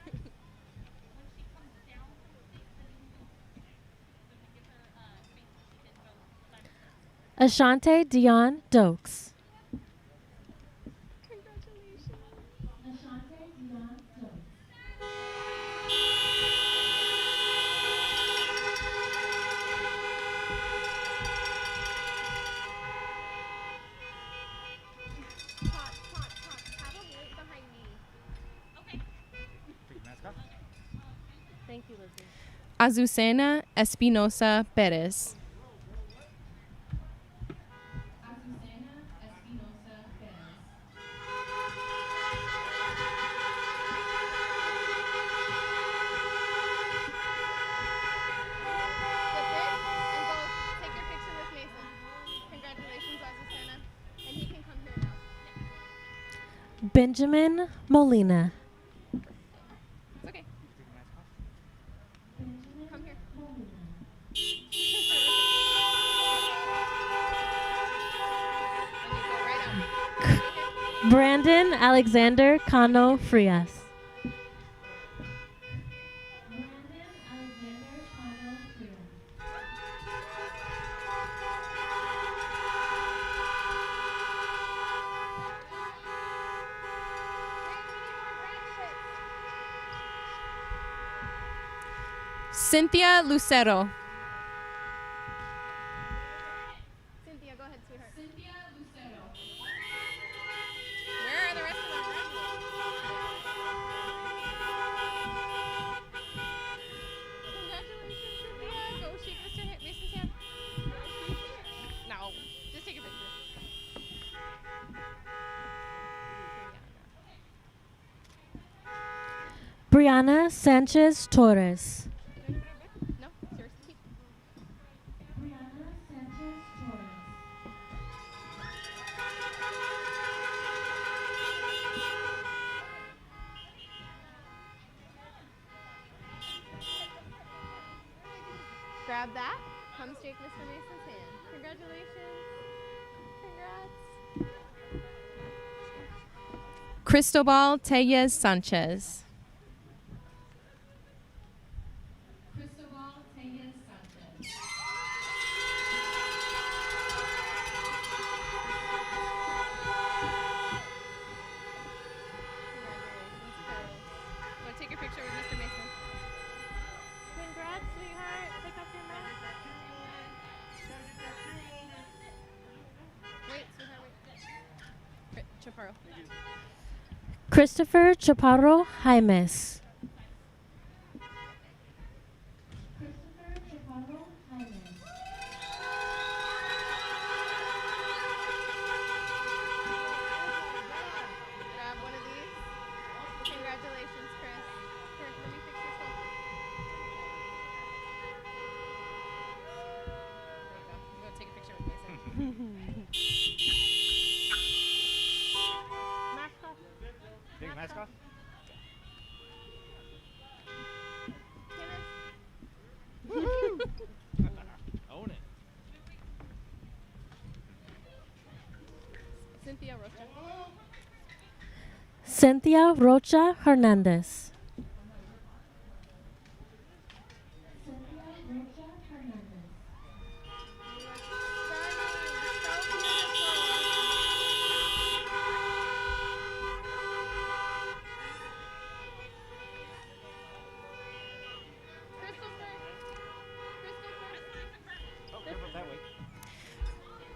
Ashante Dion Dokes. Congratulations. Pot. Have him wait behind me. Take your mask off. Thank you, Lizzie. Azucena Espinosa Perez. Flip it and go take your picture with Mason. Congratulations, Azucena. And he can come here now. Benjamin Molina. It's okay. Take your mask off. Come here. And you go right out. Brandon Alexander Cano Frias. Cynthia Lucero. Cynthia, go ahead, sweetheart. Cynthia Lucero. Where are the rest of our graduates? Congratulations, Cynthia. Go shake Mr. Mason's hand. No, just take a picture. Brianna Sanchez Torres. No, it's yours to keep. Grab that. Come shake Mr. Mason's hand. Congratulations. Congrats. Cristobal Tellez Sanchez. Congratulations, Chris. Go take your picture with Mr. Mason. Congrats, sweetheart. Pick up your mask. Wait, sweetheart, wait. Chaparro. Christopher Chaparro Jaimes. Grab one of these. Congratulations, Chris. Here, let me fix your shoulder. There you go. Go take a picture with Mason. Mask off. Take your mask off. Cynthia Rocha Hernandez.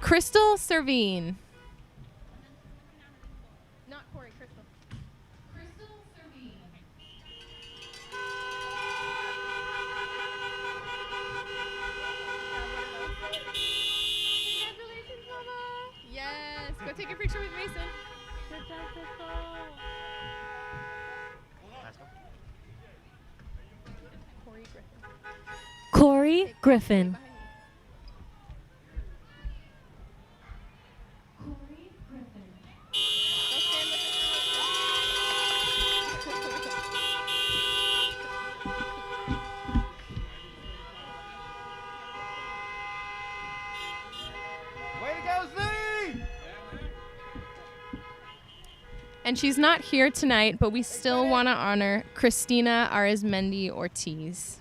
Crystal Servine. Not Corey, Crystal. Crystal Servine. Congratulations, Mama. Yes. Go take a picture with Mason. Good job, Crystal. Corey Griffin. Corey Griffin. And she's not here tonight, but we still want to honor Christina Arizmendi Ortiz.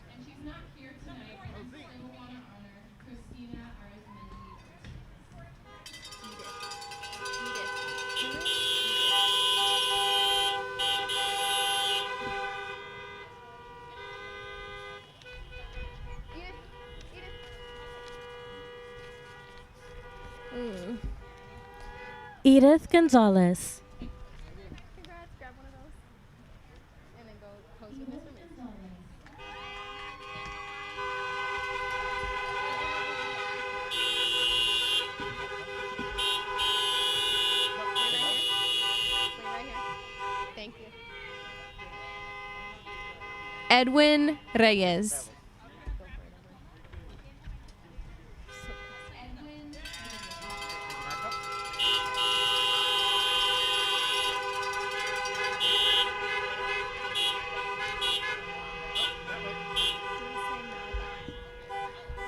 Edith Gonzalez. Congrats, grab one of those. And then go pose with Miss Women. Wait right here. Thank you. Edwin Reyes.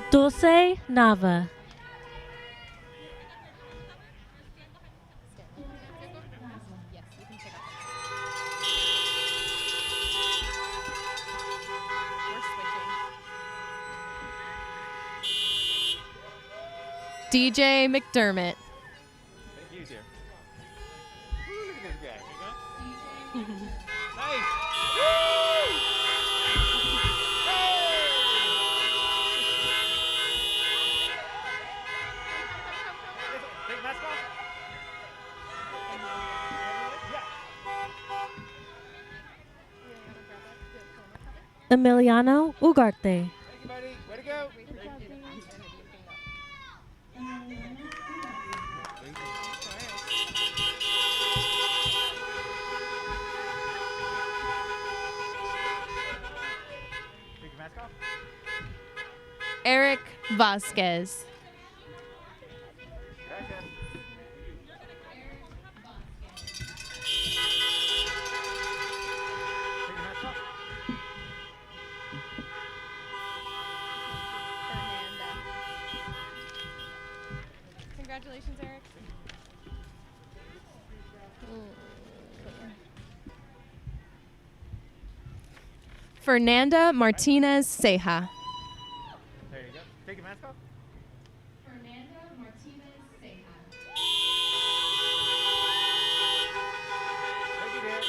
Dulce Nava. Yes, you can take off. We're switching. DJ McDermott. Thank you, dear. Woo, look at this guy. You got it? Nice. Take mask off. Emiliano Ugarte. Thank you, buddy. Way to go. Take your mask off. Eric Vasquez. Gracias. Take your mask off. Congratulations, Eric. Fernanda Martinez Ceja. There you go. Take your mask off. Fernanda Martinez Ceja. Thank you, dear.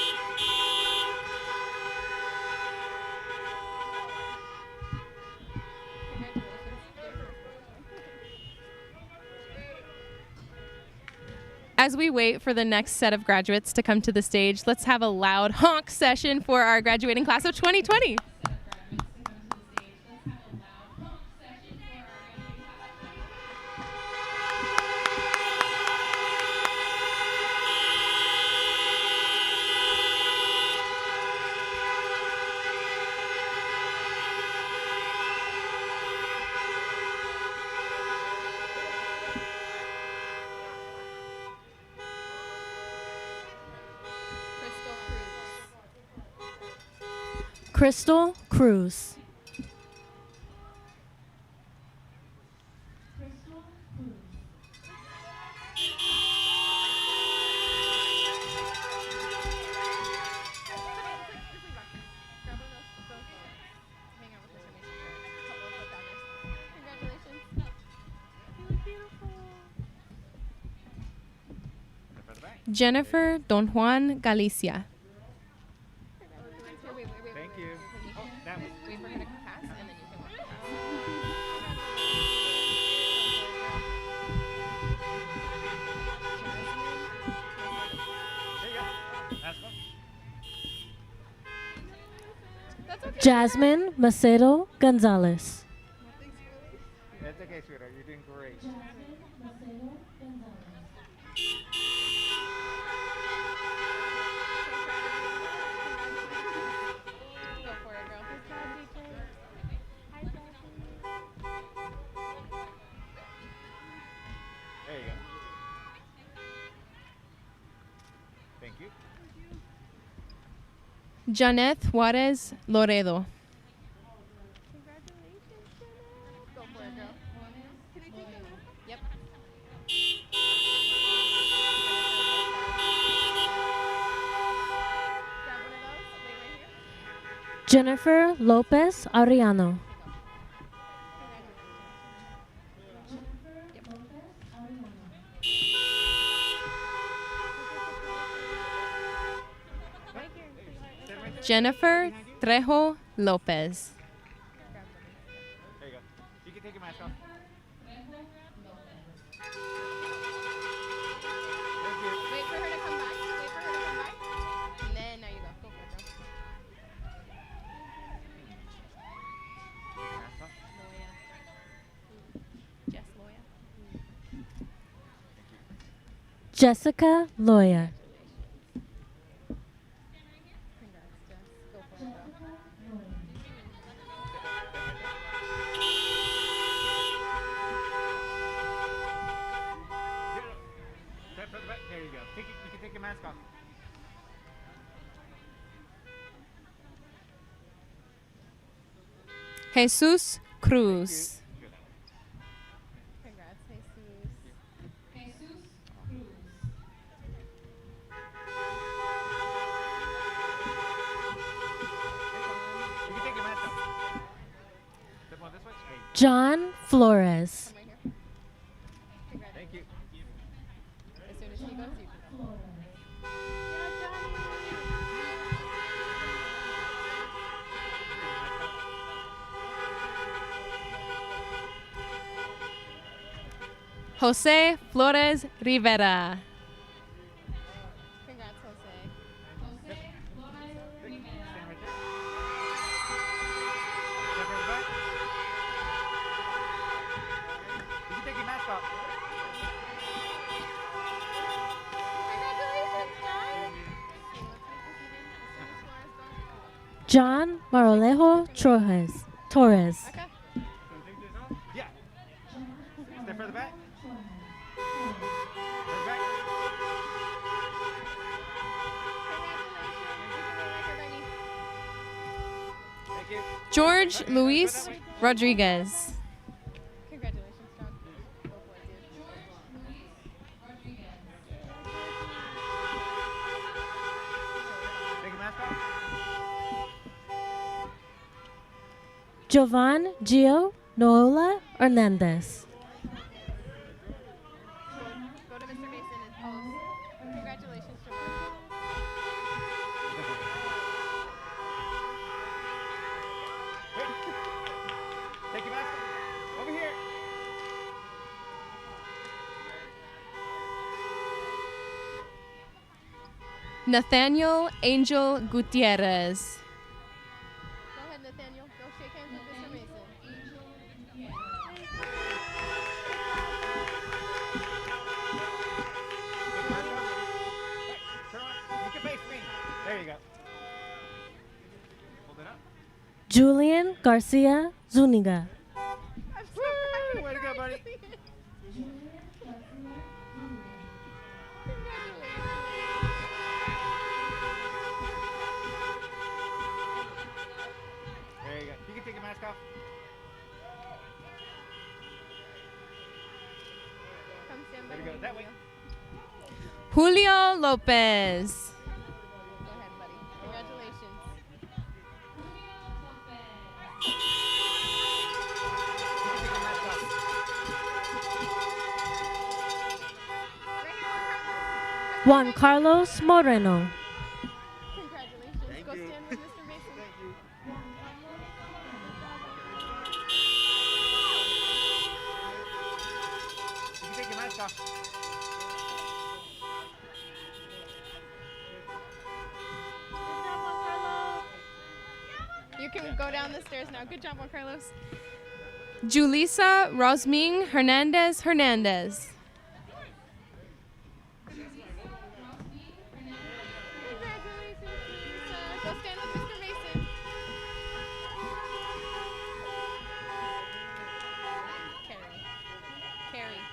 As we wait for the next set of graduates to come to the stage, let's have a loud honk session for our graduating class of 2020. Crystal Cruz. Jennifer Don Juan Galicia. Thank you. Oh, that was. Wait for her to pass, and then you can walk. There you go. Last one. That's okay. Jasmine Macedo Gonzalez. That's okay, sweetheart. You're doing great. Go for it, girl. There you go. Thank you. Janeth Juarez Loredo. Go for it, girl. Yep. Grab one of those. Wait right here. Jennifer Lopez Ariano. Jennifer Trejo Lopez. There you go. You can take your mask off. Thank you. Wait for her to come back. Wait for her to come back. And then now you go. Go for it, girl. Mask off. Jess Loya. Jessica Loya. Congrats, Jess. Go for it, girl. Step further back. There you go. You can take your mask off. Jesus Cruz. Good. Congrats, Jesus. You can take your mask off. Step on this way. Hey, John Flores. Come right here. Congrats. thank you. As soon as he goes, you can go. Jose Flores Rivera. Congrats, Jose. Stand right there. Step further back. You can take your mask off. Congratulations, John. John Marolejo Torres. Okay. Yeah. Step further back. Further back. Thank you. George Luis Rodriguez. Congratulations, John. Go for it, dude. Take your mask off. Jovan Gio Nola Hernandez. Go to Mr. Mason and pose. Congratulations, Joanne. Take your mask off. Over here. Nathaniel Angel Gutierrez. Go ahead, Nathaniel. Go shake hands with Mr. Mason. Take your mask off. Hey, turn on. You can face me. There you go. Hold it up. Julian Garcia Zuniga. Woo! Way to go, buddy. There you go. You can take your mask off. Come stand by There we go. me, That way. Julio Lopez. Go ahead, buddy. Congratulations. You can take your mask off. Right here. Juan Carlos Moreno. Congratulations. Go stand with Mr. Mason. You can take your mask off. You can go down the stairs now. Good job, Juan Carlos. Julissa Rosming Hernandez Hernandez. Congratulations, Julissa. Go stand with Mr. Mason. Carrie.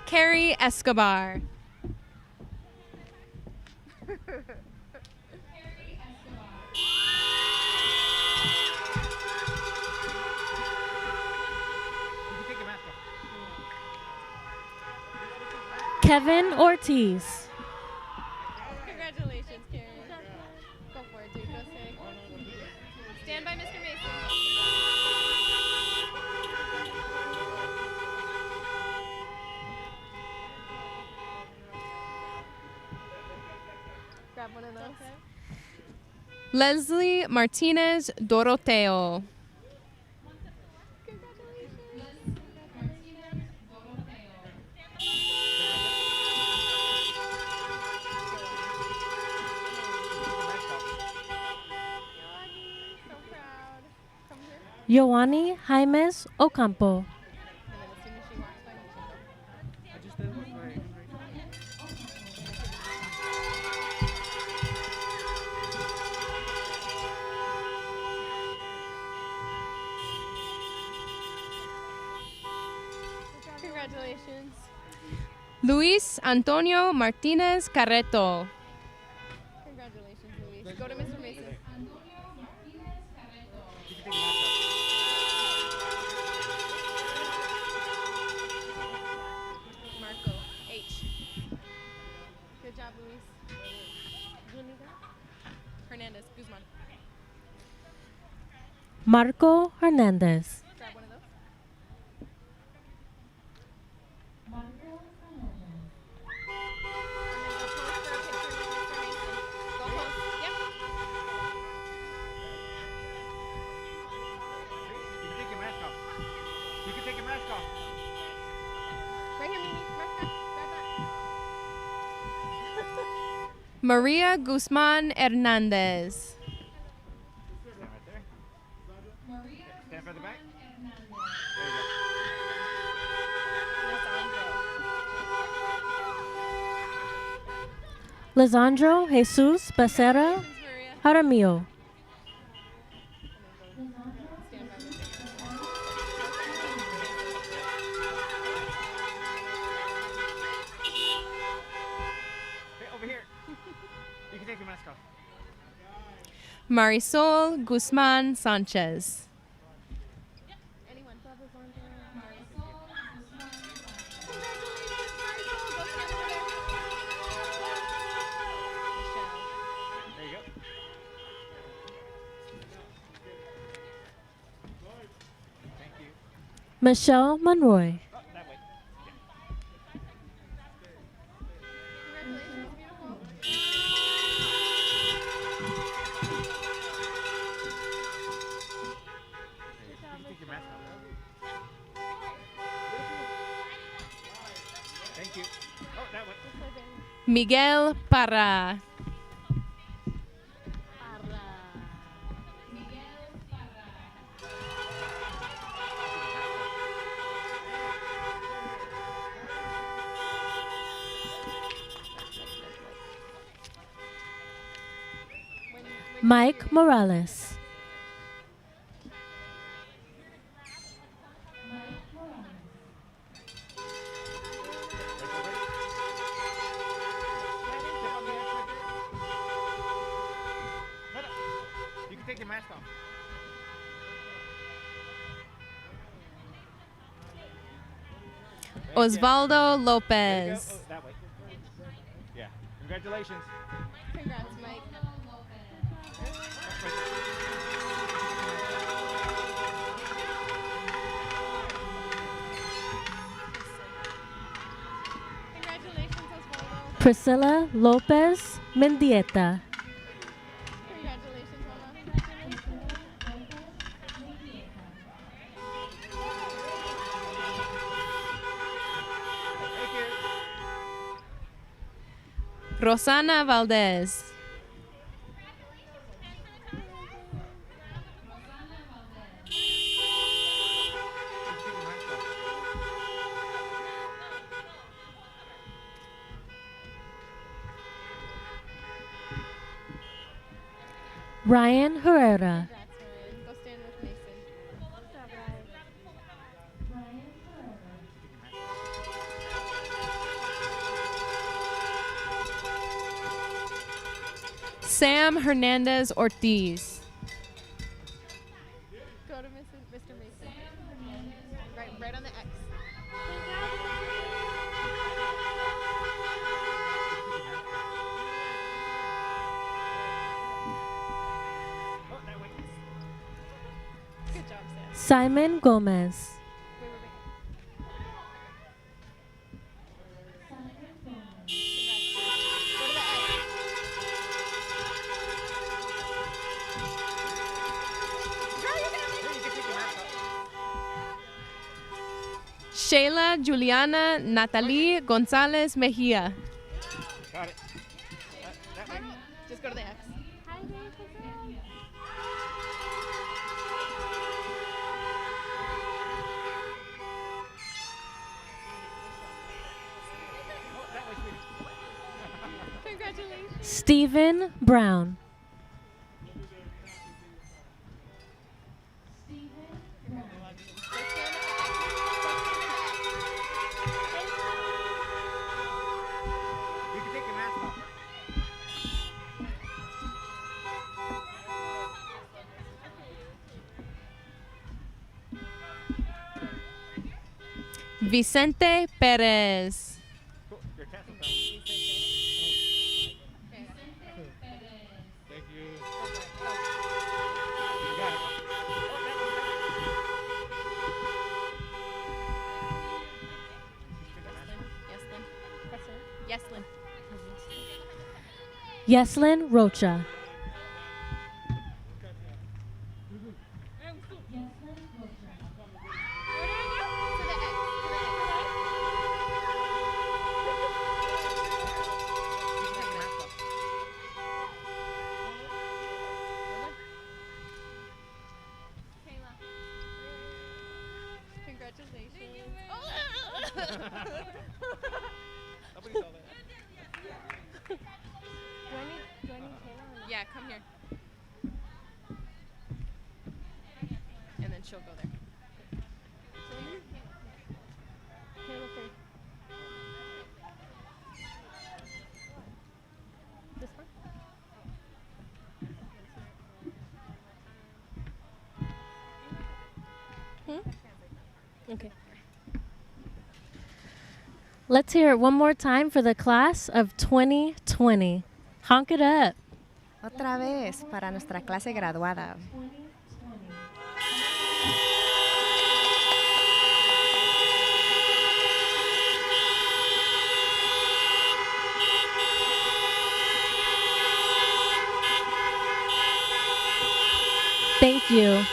Carrie Escobar. You can take your mask off. Kevin Ortiz. Congratulations, Carrie. Go for it, dude. Go stay. Stand by Mr. Mason. Grab one of those. Leslie Martinez Doroteo. So proud. Come here. Yoani Jaimes Ocampo. And then as soon as she walks by, you should go. I just did it with my Congratulations. Luis Antonio Martinez Carreto. Congratulations, Luis. Go to Mr. Mason. You can take your mask off. Marco, H. Good job, Luis. Hernandez, Guzman. Marco Hernandez. Grab one of those. Go pose. Yep. You can take your mask off. You can take your mask off. Bring him, Mimi. Grab that. Maria Guzman Hernandez. Stand right there. Stand further back. Lisandro Jesus Becerra Jaramillo. Hey, over here. You can take your mask off. Marisol Guzman Sanchez. Anyone. Congratulations, Marisol. Go stand over there. Michelle. There you go. Thank you. Michelle Monroy. Oh, that way. Congratulations, beautiful. You can take your mask off. Thank you. Oh, that way. Miguel Parra. Mike Morales. No, no. You can take your mask off. Osvaldo There you go. Lopez. Oh, that way. Yeah. Congratulations. Congrats, Mike. Priscilla Lopez Mendieta. Congratulations, Mama. Rosana Valdez. Ryan Herrera. Congrats, Ryan. Go stand with Mason. Sam Hernandez Ortiz. Go to Mr. Mason. Right on the X. Good job, Sam. Simon Gomez. Shayla Juliana Natalie Gonzalez Mejia. Got it. That way. Just go to the X. Oh, that way, sweetie. Congratulations. Stephen Brown. You can take your mask off. Vicente Perez. Cool. Your tassel fell. Thank you. You got it. Oh, that Yeslin. Yeslin Rocha. Congratulations. Nobody saw that. Do I need Kayla? Yeah, come here. And then she'll go there. Kayla first. This one? Okay. Let's hear it one more time for the class of 2020. Honk it up. Otra vez para nuestra clase graduada. Thank you.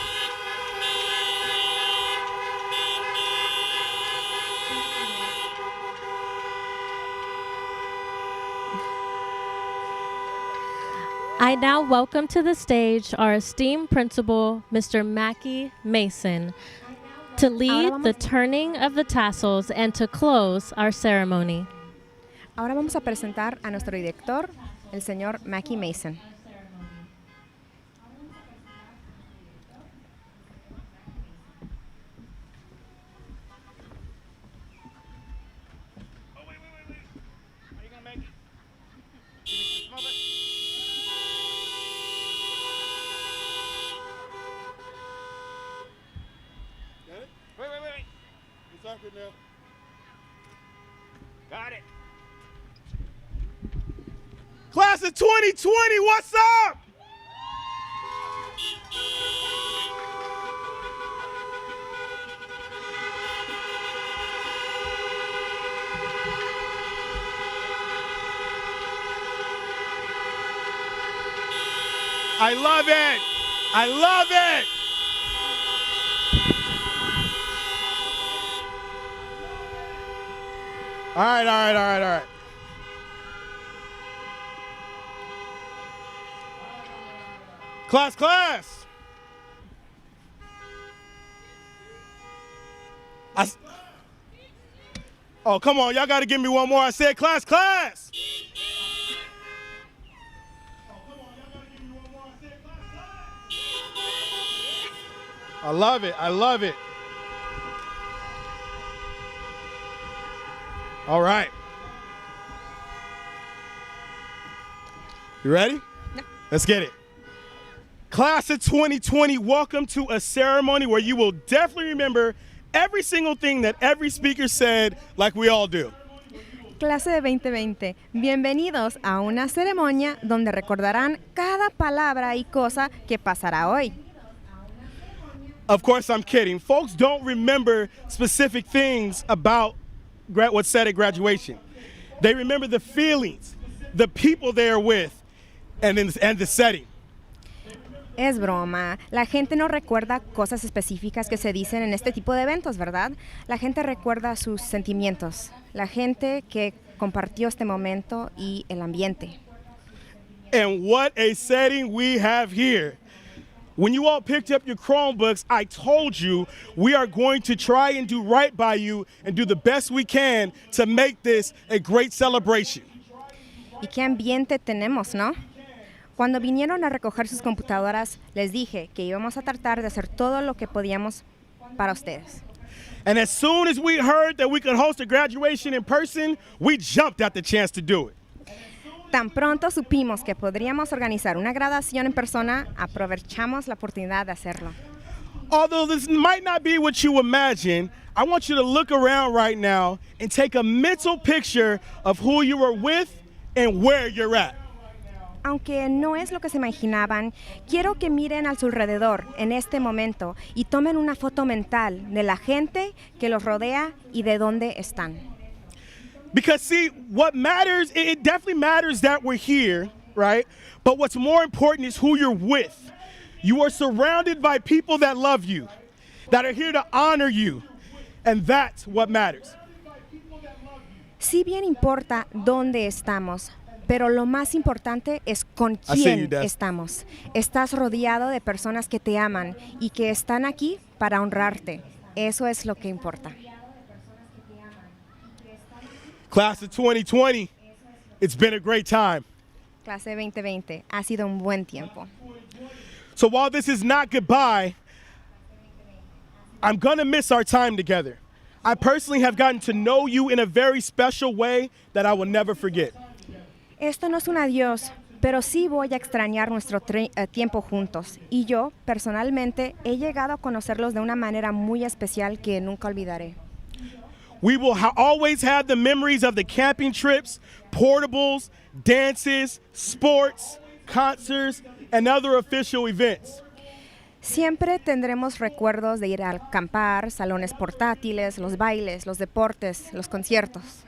I now welcome to the stage our esteemed principal, Mr. Mackie Mason, to lead the turning of the tassels and to close our ceremony. Ahora vamos a presentar a nuestro director, el señor Mackie Mason. Oh, wait. How you gonna make it? Give me some of it. Got it? Wait. It's awkward now. Got it. Class of 2020, what's up? I love it. I love it. All right. Class. Oh, come on. Y'all got to give me one more. I said class. I love it. All right. You ready? No. Let's get it. Class of 2020, welcome to a ceremony where you will definitely remember every single thing that every speaker said, like we all do. Clase de 2020, bienvenidos a una ceremonia donde recordarán cada palabra y cosa que pasará hoy. Of course, I'm kidding. Folks don't remember specific things about what's said at graduation. They remember the feelings, the people they're with, and the setting. Es broma. La gente no recuerda cosas específicas que se dicen en este tipo de eventos, ¿verdad? La gente recuerda sus sentimientos, la gente que compartió este momento y el ambiente. And what a setting we have here. When you all picked up your Chromebooks, I told you we are going to try and do right by you and do the best we can to make this a great celebration. ¿Y qué ambiente tenemos, no? Cuando vinieron a recoger sus computadoras, les dije que íbamos a tratar de hacer todo lo que podíamos para ustedes. And as soon as we heard that we could host a graduation in person, we jumped at the chance to do it. Tan pronto supimos que podríamos organizar una graduación en persona, aprovechamos la oportunidad de hacerlo. Although this might not be what you imagine, I want you to look around right now and take a mental picture of who you are with and where you're at. Aunque no es lo que se imaginaban, quiero que miren a su alrededor en este momento y tomen una foto mental de la gente que los rodea y de dónde están. Because see, what matters, it definitely matters that we're here, right? But what's more important is who you're with. You are surrounded by people that love you, that are here to honor you, and that's what matters. Sí bien importa dónde estamos, pero lo más importante es con quién estamos. Estás rodeado de personas que te aman y que están aquí para honrarte. Eso es lo que importa. Class of 2020, it's been a great time. Clase 2020, ha sido un buen tiempo. So while this is not goodbye, I'm gonna miss our time together. I personally have gotten to know you in a very special way that I will never forget. Esto no es un adiós, pero sí voy a extrañar nuestro tiempo juntos. Y yo, personalmente, he llegado a conocerlos de una manera muy especial que nunca olvidaré. We will always have the memories of the camping trips, portables, dances, sports, concerts, and other official events. Siempre tendremos recuerdos de ir a acampar, salones portátiles, los bailes, los deportes, los conciertos.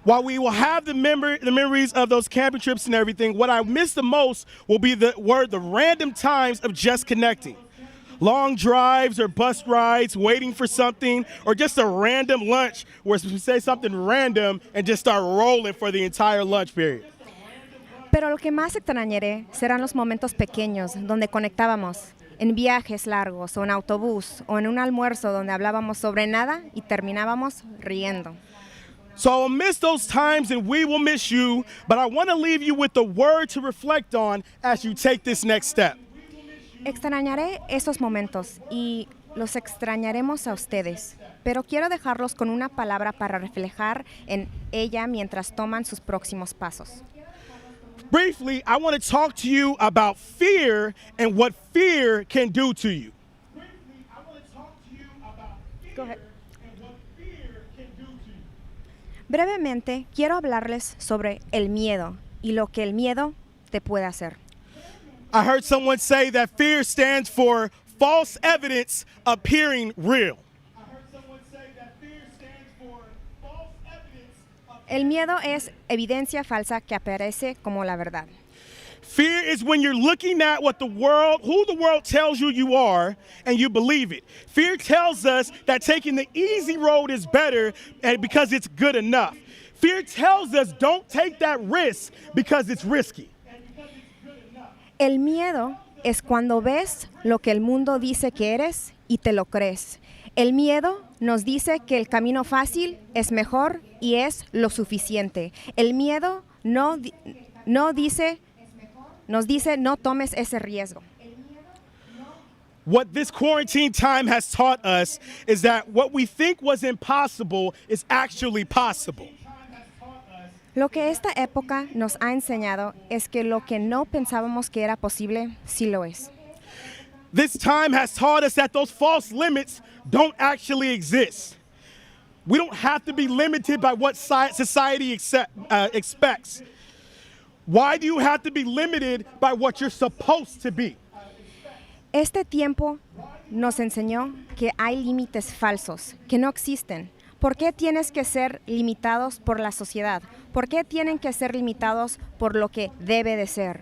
While we will have the memories of those camping trips and everything, what I miss the most will be the random times of just connecting. Long drives or bus rides, waiting for something, or just a random lunch where we say something random and just start rolling for the entire lunch period. Pero lo que más extrañaré serán los momentos pequeños donde conectábamos en viajes largos o en autobús o en un almuerzo donde hablábamos sobre nada y terminábamos riendo. So I'll miss those times and we will miss you, but I want to leave you with the word to reflect on as you take this next step. Extrañaré esos momentos y los extrañaremos a ustedes, pero quiero dejarlos con una palabra para reflejar en ella mientras toman sus próximos pasos. Briefly, I want to talk to you about fear and what fear can do to you. Go ahead. Brevemente, quiero hablarles sobre el miedo y lo que el miedo te puede hacer. I heard someone say that fear stands for false evidence appearing real. El miedo es evidencia falsa que aparece como la verdad. Fear is when you're looking at who the world tells you you are, and you believe it. Fear tells us that taking the easy road is better because it's good enough. Fear tells us don't take that risk because it's risky. El miedo es cuando ves lo que el mundo dice que eres y te lo crees. El miedo nos dice que el camino fácil es mejor y es lo suficiente. El miedo nos dice no tomes ese riesgo. What this quarantine time has taught us is that what we think was impossible is actually possible. Lo que esta época nos ha enseñado es que lo que no pensábamos que era posible, sí lo es. This time has taught us that those false limits don't actually exist. We don't have to be limited by what society expects. Why do you have to be limited by what you're supposed to be? Este tiempo nos enseñó que hay límites falsos, que no existen. ¿Por qué tienes que ser limitados por la sociedad? ¿Por qué tienen que ser limitados por lo que debe de ser?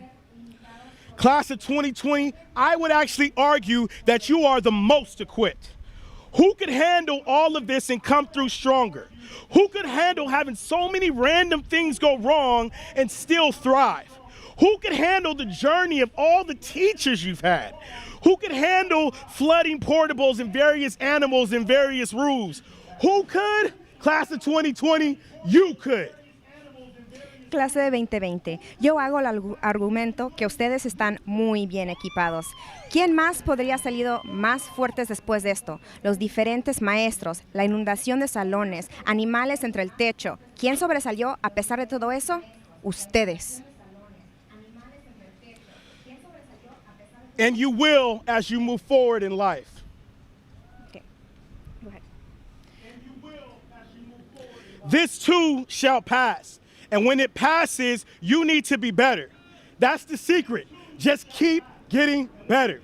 Class of 2020, I would actually argue that you are the most equipped. Who could handle all of this and come through stronger? Who could handle having so many random things go wrong and still thrive? Who could handle the journey of all the teachers you've had? Who could handle flooding portables and various animals and various rules? Who could? Class of 2020, you could. Clase de 2020. Yo hago el argumento que ustedes están muy bien equipados. ¿Quién más podría salir más fuertes después de esto? Los diferentes maestros, la inundación de salones, animales entre el techo. ¿Quién sobresalió a pesar de todo eso? Ustedes. And you will as you move forward in life. Okay. Go ahead. This too shall pass. And when it passes, you need to be better. That's the secret. Just keep getting better.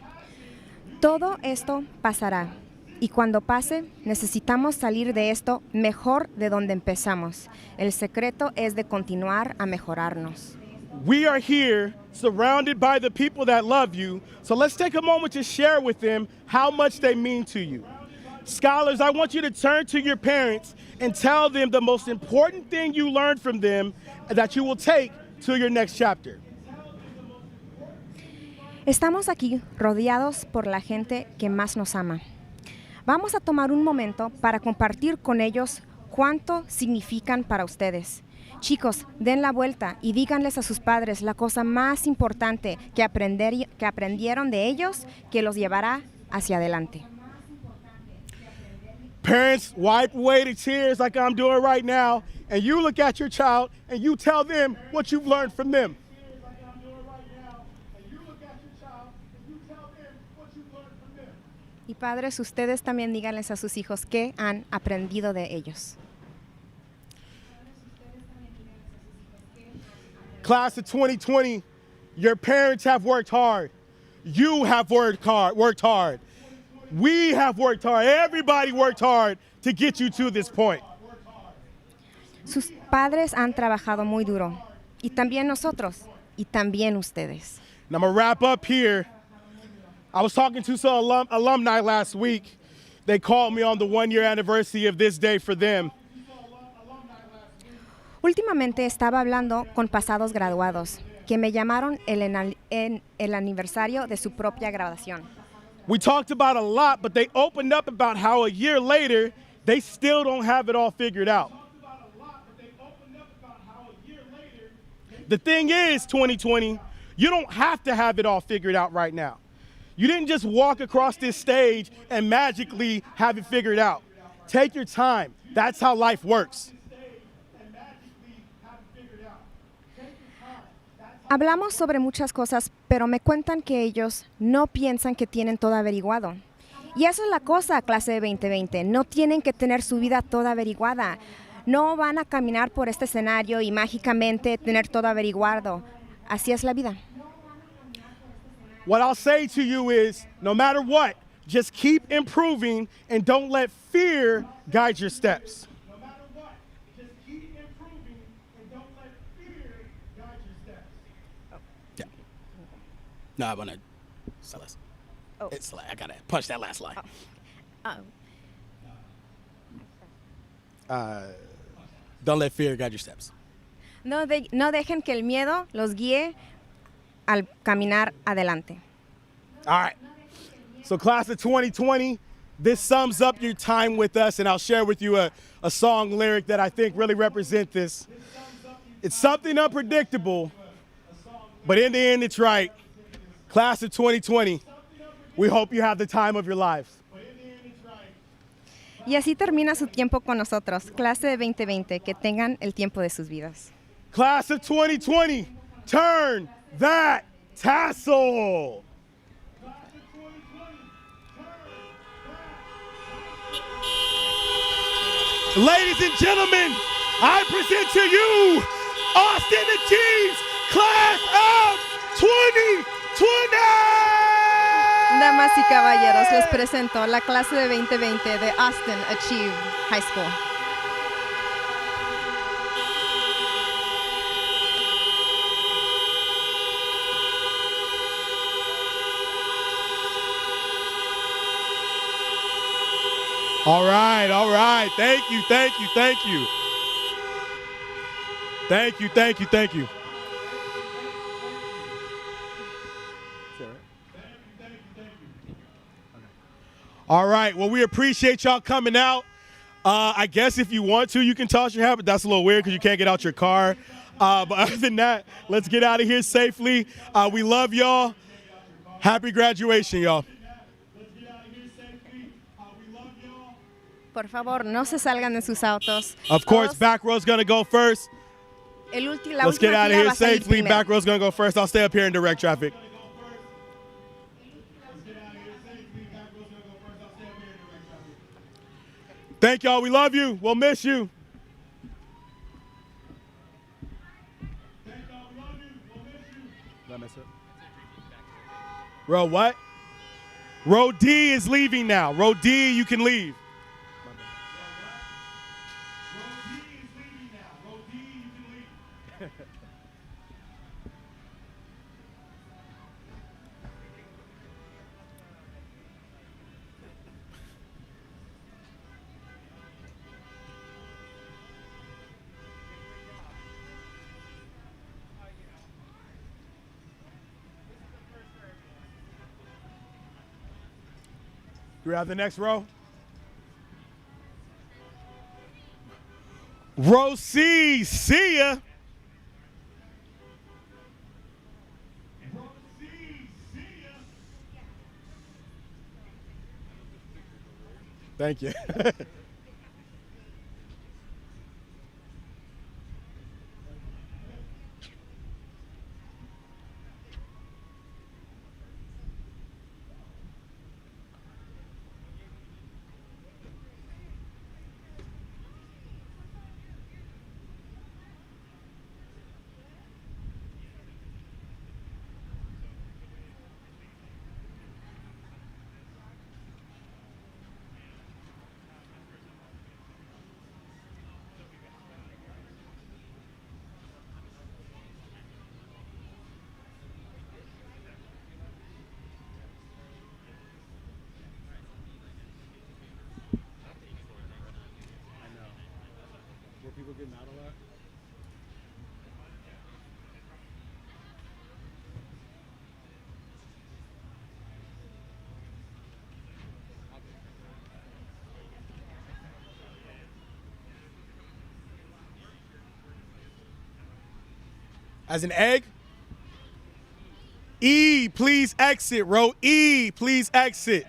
Todo esto pasará. Y cuando pase, necesitamos salir de esto mejor de donde empezamos. El secreto es de continuar a mejorarnos. We are here surrounded by the people that love you. So let's take a moment to share with them how much they mean to you. Scholars, I want you to turn to your parents and tell them the most important thing you learned from them that you will take to your next chapter. Estamos aquí rodeados por la gente que más nos ama. Vamos a tomar un momento para compartir con ellos cuánto significan para ustedes. Chicos, den la vuelta y díganles a sus padres la cosa más importante que aprendieron de ellos que los llevará hacia adelante. Parents, wipe away the tears like I'm doing right now, and you look at your child and you tell them what you've learned from them. Y padres, ustedes también díganles a sus hijos qué han aprendido de ellos. Class of 2020, your parents have worked hard. You have worked hard. We have worked hard. Everybody worked hard to get you to this point. Sus padres han trabajado muy duro. Y también nosotros. Y también ustedes. And I'm going to wrap up here. I was talking to some alumni last week. They called me on the 1-year anniversary of this day for them. Últimamente estaba hablando con pasados graduados que me llamaron en el aniversario de su propia graduación. We talked about a lot, but they opened up about how a year later, they still don't have it all figured out. The thing is, 2020, you don't have to have it all figured out right now. You didn't just walk across this stage and magically have it figured out. Take your time. That's how life works. Hablamos sobre muchas cosas, pero me cuentan que ellos no piensan que tienen todo averiguado. Y eso es la cosa, clase de 2020. No tienen que tener su vida toda averiguada. No van a caminar por este escenario y mágicamente tener todo averiguado. Así es la vida. What I'll say to you is, no matter what, just keep improving and don't let fear guide your steps. No, I want to. Oh. I gotta punch that last line. Don't let fear guide your steps. No dejen que el miedo los guíe al caminar adelante. All right. So class of 2020, this sums up your time with us, and I'll share with you a song lyric that I think really represents this. It's something unpredictable, but in the end, it's right. Class of 2020, we hope you have the time of your lives. Y así termina su tiempo con nosotros, clase de 2020, que tengan el tiempo de sus vidas. Class of 2020, turn that tassel. Ladies and gentlemen, I present to you Austin Achieves Class of 2020. Damas y caballeros, les presento la clase de 2020 de Austin Achieve High School. All right, all right. Thank you, thank you, thank you. Thank you, thank you, thank you. All right, well, we appreciate y'all coming out. I guess if you want to, you can toss your hat, but that's a little weird because you can't get out your car. But other than that, let's get out of here safely. We love y'all. Happy graduation, y'all. Por favor, no se salgan de sus autos. Of course, Todos, back row's gonna go first. la Let's get última out of fila here va a salir safely. primero. Back row's gonna go first. I'll stay up here and direct traffic. Thank y'all. We love you. We'll miss you. Did I miss it? Row what? Row D is leaving now. Row D, you can leave. Do we have the next row? Row C, see ya. Thank you. Were people getting out a lot? As an egg? E, please exit. Row E, please exit.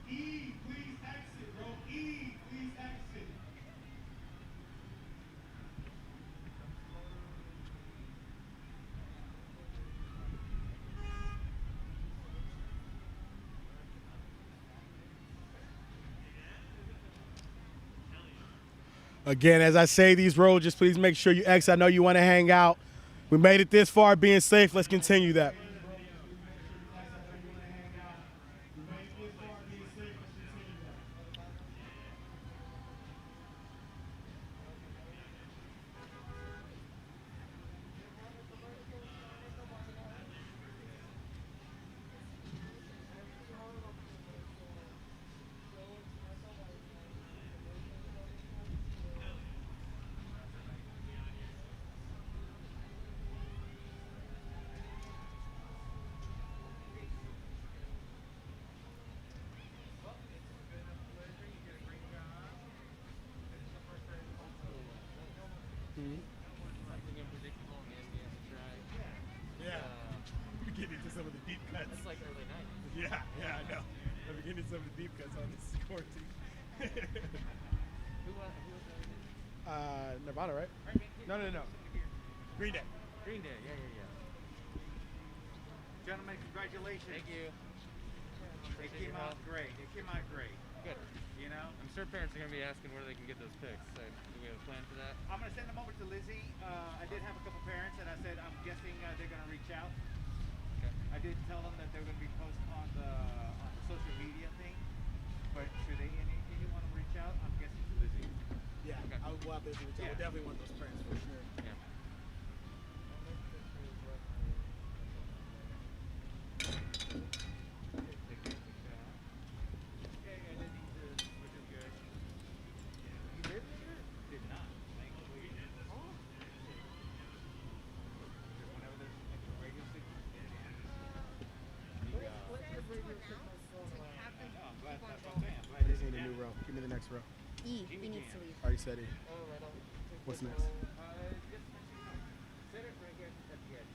E, please exit. Row E, please exit. Again, as I say these roads, just please make sure you exit. I know you want to hang out. We made it this far being safe. Let's continue that. Something unpredictable in the NBA track. Yeah. We get into some of the deep cuts. That's like early 90s. Yeah, I know. Let me get into some of the deep cuts on this quarantine. Who was that? Nirvana, right? No. Green Day. Green Day, yeah. Gentlemen, congratulations. Thank you. They came out great. Good. You know? I'm sure parents are going to be asking where they can get those picks. So, do we have a plan for that? I'm going to send them over to Lizzie. I did have a couple parents, and I said I'm guessing they're going to reach out. Okay. I did tell them that they're going to be posted on the social media thing. But should anyone reach out, I'm guessing to Lizzie. Yeah, Okay. I will have to reach out. Yeah. We definitely want those prints for sure. Yeah. Which is good. You did? Did not. Thankfully. Just whenever there's like a radio signal. I'm glad that's what I'm saying. I'm glad I they just need did a that. new row. Give me the next row. E. He needs to leave. Already said it. What's next? Set it right here at the edge.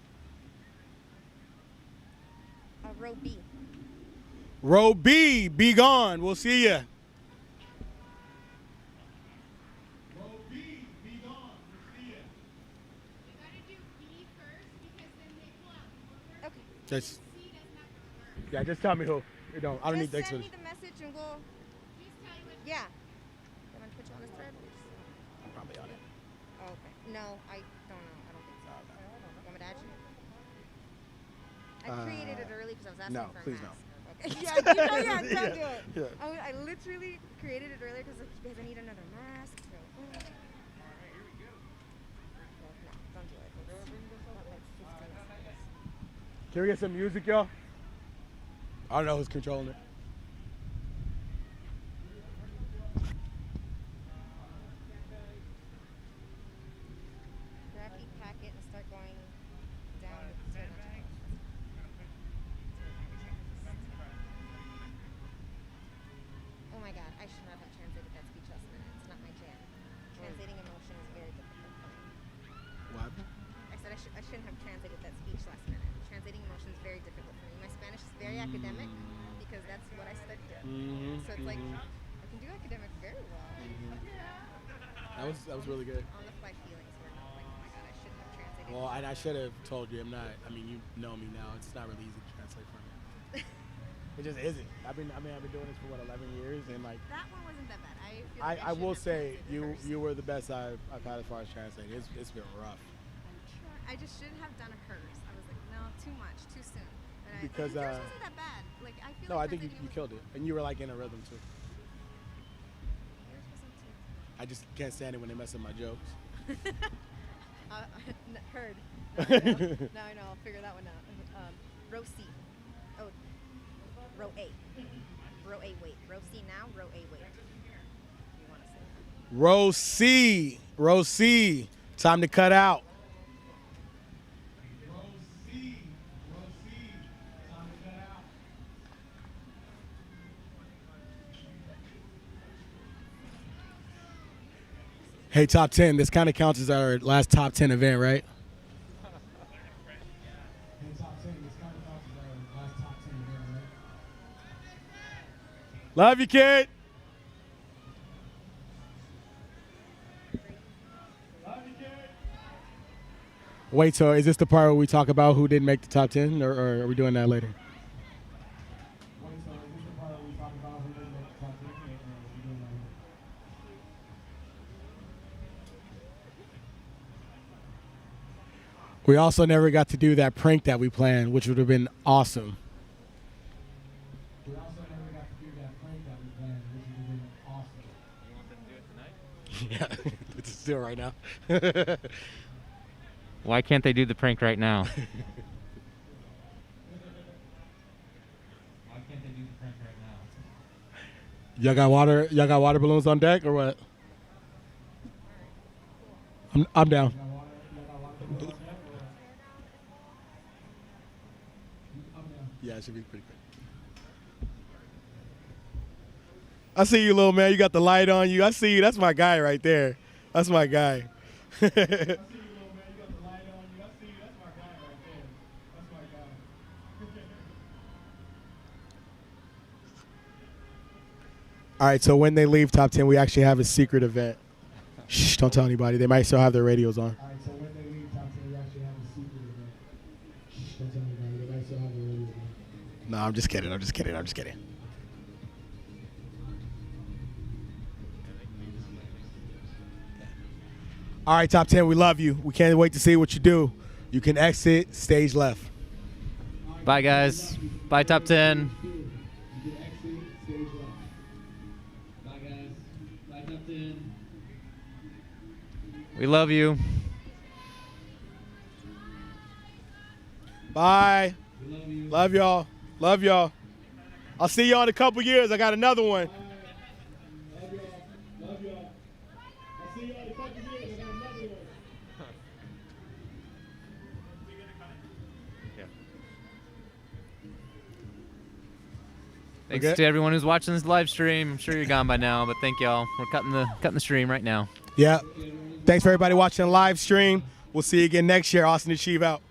Row B. Row B, be gone. We'll see ya. Row B, be gone. We'll see ya. You gotta do B first because then they pull out. Okay. Just, C doesn't have to work. yeah, just tell me who. You don't. I don't need Just the send me explanation. the message and we'll. Just tell you what. Yeah. You want to put you on this thread? I'm probably on it. Oh, okay. No, I don't know. I don't think so. Want me to add you? I created it early because I was asking no, for a please mask. no. Okay. Yeah, don't do it. Yeah. I literally created it earlier because I need another mask. So. No, don't do it. It's about like 15 seconds. Can we get some music, y'all? I don't know who's controlling it. Grab the packet and start going down the stairs. Oh my god, I should not have translated that speech last minute. It's not my jam. Translating emotion is very difficult for me. What? I said I shouldn't have translated that speech last minute. Translating emotion is very difficult for me. My Spanish is very academic because that's what I studied. So it's like I can do academic very well. That was really good. On the fly feelings were not like, oh my god, I shouldn't have translated. Well, I should have told you. I'm not. I mean, you know me now. It's not really easy to translate for me. It just isn't. I've been doing this for what 11 years, and like That one wasn't that bad. I feel like I will shouldn't have say translated first. you were the best I've had as far as translating. It's been rough. I just shouldn't have done hers. I was like, no, too much, too soon. But Because, yours wasn't that bad. Like I feel No, I like think you translating killed it, and you were like in a rhythm too. Yours wasn't too. I just can't stand it when they mess up my jokes. Heard. Now I know. I'll figure that one out. Row C. Oh, row A. Row A, wait. Row C now. Row A, wait. You want to say that? Row C, row C. Time to cut out. Hey, top 10. This kind of counts as our last top 10 event, right? Love you, kid. Wait, so is this the part where we talk about who didn't make the top 10, or are we doing that later? We also never got to do that prank that we planned, which would have been awesome. You want them to do it tonight? Yeah, let's do it right now. Why can't they do the prank right now? Why can't they do the prank right now? Y'all got water? Y'all got water balloons on deck or what? I'm down. Yeah, it should be pretty quick. I see you, little man. You got the light on you. I see you. That's my guy right there. That's my guy. All right, so when they leave Top 10, we actually have a secret event. Shh, don't tell anybody. They might still have their radios on. All right, so when they leave Top 10, we actually have a secret event. Shh, don't tell anybody. They might still have their radios on. No, I'm just kidding. I'm just kidding. I'm just kidding. All right, Top 10, we love you. We can't wait to see what you do. You can exit stage left. Bye, guys. Bye, Top 10. We love you. Bye. Love y'all. Love y'all. I'll see y'all in a couple years. I got another one. Love y'all. Love y'all. I'll see y'all in a couple years. I got another one. Thanks Okay. to everyone who's watching this live stream. I'm sure you're gone by now, but thank y'all. We're cutting the stream right now. Yeah. Thanks for everybody watching the live stream. We'll see you again next year. Austin Achieve out.